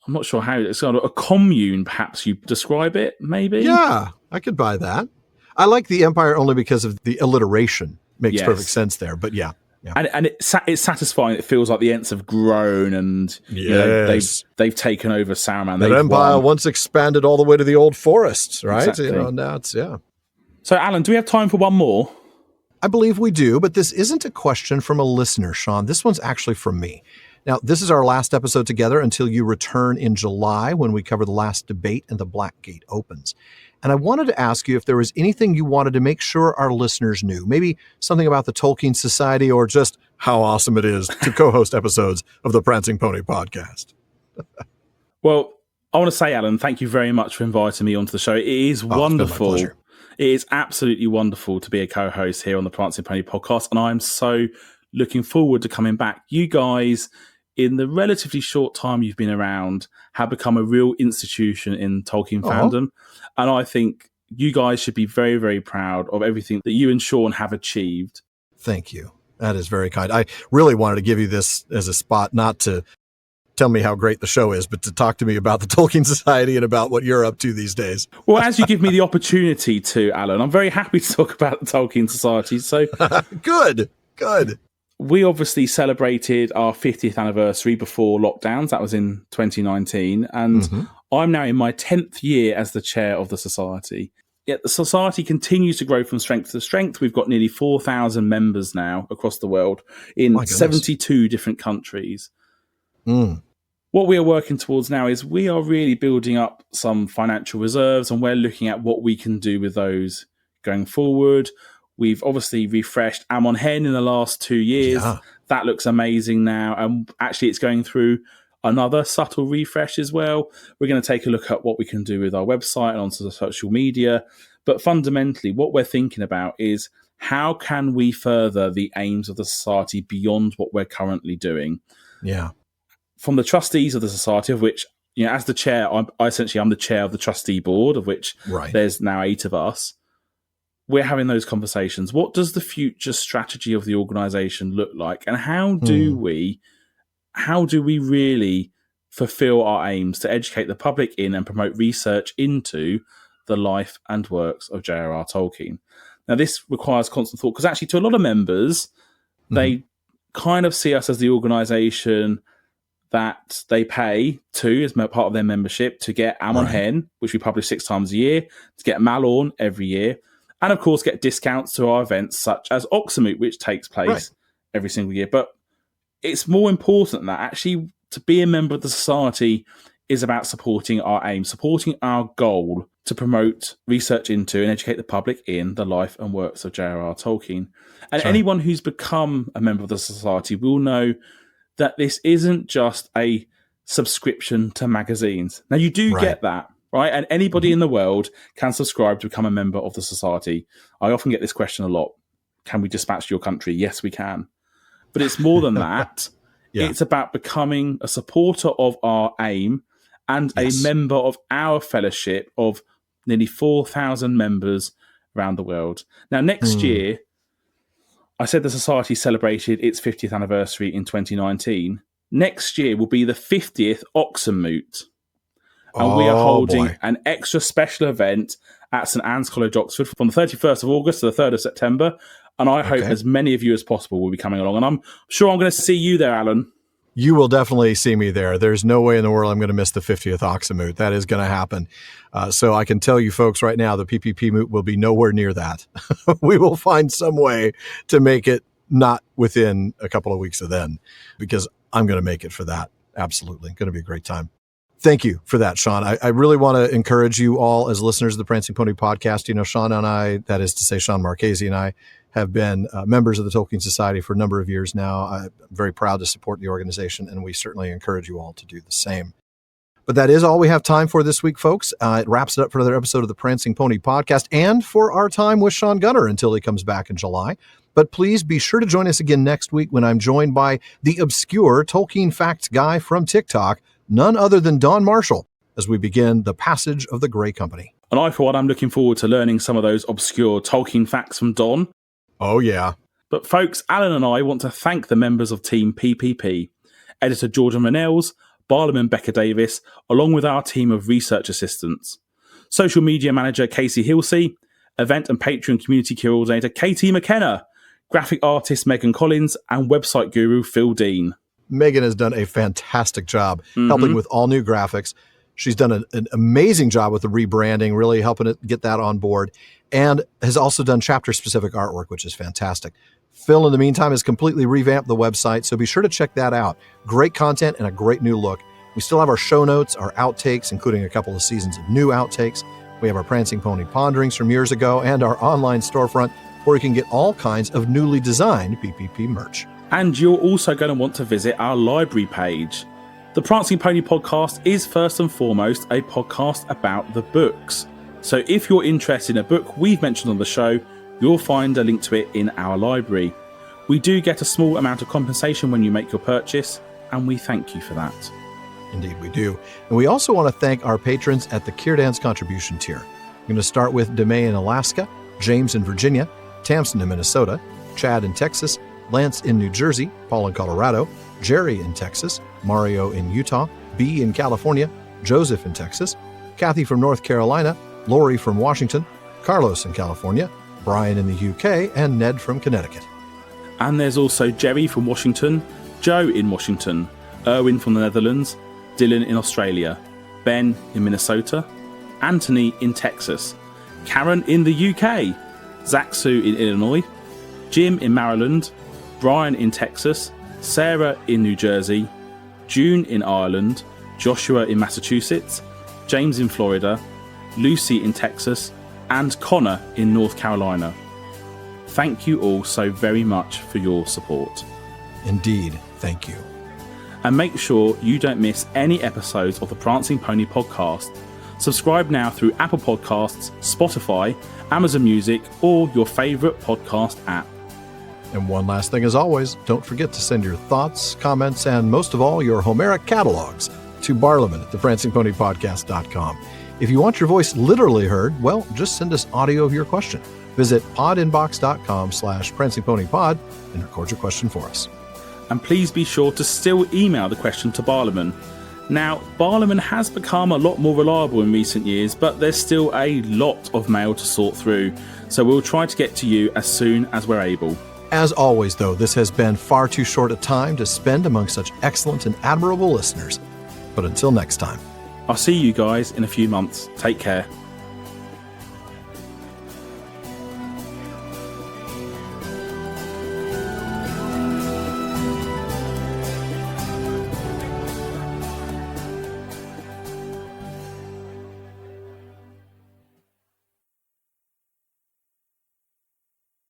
I'm not sure how, it's kind of a commune, perhaps you describe it, maybe? Yeah, I could buy that. I like the Empire only because of the alliteration. Makes perfect sense there, but yeah. And it's satisfying. It feels like the Ents have grown and they've taken over Saruman. That empire once expanded all the way to the old forests, right? Exactly. Now it's, So, Alan, do we have time for one more? I believe we do, but this isn't a question from a listener, Shaun. This one's actually from me. Now, this is our last episode together until you return in July when we cover the last debate and the Black Gate opens. And I wanted to ask you if there was anything you wanted to make sure our listeners knew. Maybe something about the Tolkien Society or just how awesome it is to co-host episodes of the Prancing Pony podcast. Well, I want to say, Alan, thank you very much for inviting me onto the show. It is wonderful. It's been my pleasure. It is absolutely wonderful to be a co-host here on the Prancing Pony podcast, and I'm so looking forward to coming back. You guys, in the relatively short time you've been around, have become a real institution in Tolkien fandom, and I think you guys should be very, very proud of everything that you and Shaun have achieved. Thank you. That is very kind. I really wanted to give you this as a spot, not to tell me how great the show is, but to talk to me about the Tolkien Society and about what you're up to these days. Well, as you give me the opportunity to, Alan, I'm very happy to talk about the Tolkien Society. So Good. We obviously celebrated our 50th anniversary before lockdowns. That was in 2019. And I'm now in my 10th year as the chair of the Society. Yet the Society continues to grow from strength to strength. We've got nearly 4,000 members now across the world in 72 different countries. What we are working towards now is we are really building up some financial reserves, and we're looking at what we can do with those going forward. We've obviously refreshed Amon Hen in the last 2 years. Yeah. That looks amazing now. And actually, it's going through another subtle refresh as well. We're going to take a look at what we can do with our website and onto the social media. But fundamentally, what we're thinking about is how can we further the aims of the Society beyond what we're currently doing? Yeah. From the trustees of the Society, of which, as the chair, I'm the chair of the trustee board, of which there's now 8 of us. We're having those conversations. What does the future strategy of the organisation look like? And how do we really fulfil our aims to educate the public in and promote research into the life and works of J.R.R. Tolkien? Now, this requires constant thought, because actually to a lot of members, they kind of see us as the organisation that they pay to as part of their membership to get Amon Hen, which we publish 6 times a year, to get Malorn every year, and of course get discounts to our events such as Oxenmoot, which takes place every single year. But it's more important than that. Actually, to be a member of the Society is about supporting our aim, supporting our goal to promote research into and educate the public in the life and works of J.R.R. Tolkien. And anyone who's become a member of the Society will know that this isn't just a subscription to magazines. Now, you do get that, right? And anybody in the world can subscribe to become a member of the Society. I often get this question a lot. Can we dispatch your country? Yes, we can. But it's more than that. It's about becoming a supporter of our aim and a member of our fellowship of nearly 4,000 members around the world. Now, next year, I said the Society celebrated its 50th anniversary in 2019. Next year will be the 50th Oxenmoot. And we are holding an extra special event at St Anne's College, Oxford, from the 31st of August to the 3rd of September. And I hope as many of you as possible will be coming along. And I'm sure I'm going to see you there, Alan. You will definitely see me there. There's no way in the world I'm going to miss the 50th Oxamoot. That is going to happen. So I can tell you folks right now, the PPP moot will be nowhere near that. We will find some way to make it not within a couple of weeks of then, because I'm going to make it for that. Absolutely. Going to be a great time. Thank you for that, Shaun. I really want to encourage you all as listeners of the Prancing Pony podcast. You know, Shaun and I, that is to say Sean Marchese and I, have been members of the Tolkien Society for a number of years now. I'm very proud to support the organization, and we certainly encourage you all to do the same. But that is all we have time for this week, folks. It wraps it up for another episode of the Prancing Pony podcast and for our time with Sean Gunner until he comes back in July. But please be sure to join us again next week when I'm joined by the obscure Tolkien facts guy from TikTok, none other than Don Marshall, as we begin the passage of the Grey Company. And I, for one, I'm looking forward to learning some of those obscure Tolkien facts from Don. Oh, yeah. But folks, Alan and I want to thank the members of Team PPP, editor Jordan Rennells, Barlam and Becca Davis, along with our team of research assistants, social media manager Casey Hilsey, event and Patreon community coordinator Katie McKenna, graphic artist Megan Collins, and website guru Phil Dean. Megan has done a fantastic job helping with all new graphics. She's done an amazing job with the rebranding, really helping it get that on board, and has also done chapter-specific artwork, which is fantastic. Phil, in the meantime, has completely revamped the website, so be sure to check that out. Great content and a great new look. We still have our show notes, our outtakes, including a couple of seasons of new outtakes. We have our Prancing Pony Ponderings from years ago and our online storefront, where you can get all kinds of newly designed PPP merch. And you're also going to want to visit our library page. The Prancing Pony podcast is first and foremost a podcast about the books. So if you're interested in a book we've mentioned on the show, you'll find a link to it in our library. We do get a small amount of compensation when you make your purchase, and we thank you for that. Indeed, we do. And we also want to thank our patrons at the Kierdance contribution tier. We're going to start with DeMay in Alaska, James in Virginia, Tamsin in Minnesota, Chad in Texas, Lance in New Jersey, Paul in Colorado, Jerry in Texas, Mario in Utah, B in California, Joseph in Texas, Kathy from North Carolina, Lori from Washington, Carlos in California, Brian in the UK, and Ned from Connecticut. And there's also Jerry from Washington, Joe in Washington, Erwin from the Netherlands, Dylan in Australia, Ben in Minnesota, Anthony in Texas, Karen in the UK, Zaxu in Illinois, Jim in Maryland, Brian in Texas, Sarah in New Jersey, June in Ireland, Joshua in Massachusetts, James in Florida, Lucy in Texas, and Connor in North Carolina. Thank you all so very much for your support. Indeed, thank you. And make sure you don't miss any episodes of the Prancing Pony podcast. Subscribe now through Apple Podcasts, Spotify, Amazon Music, or your favourite podcast app. And one last thing as always, don't forget to send your thoughts, comments, and most of all, your Homeric catalogs to Barlaman at theprancingponypodcast.com. If you want your voice literally heard, well, just send us audio of your question. Visit podinbox.com/prancingponypod and record your question for us. And please be sure to still email the question to Barlaman. Now, Barlaman has become a lot more reliable in recent years, but there's still a lot of mail to sort through, so we'll try to get to you as soon as we're able. As always, though, this has been far too short a time to spend among such excellent and admirable listeners. But until next time. I'll see you guys in a few months. Take care.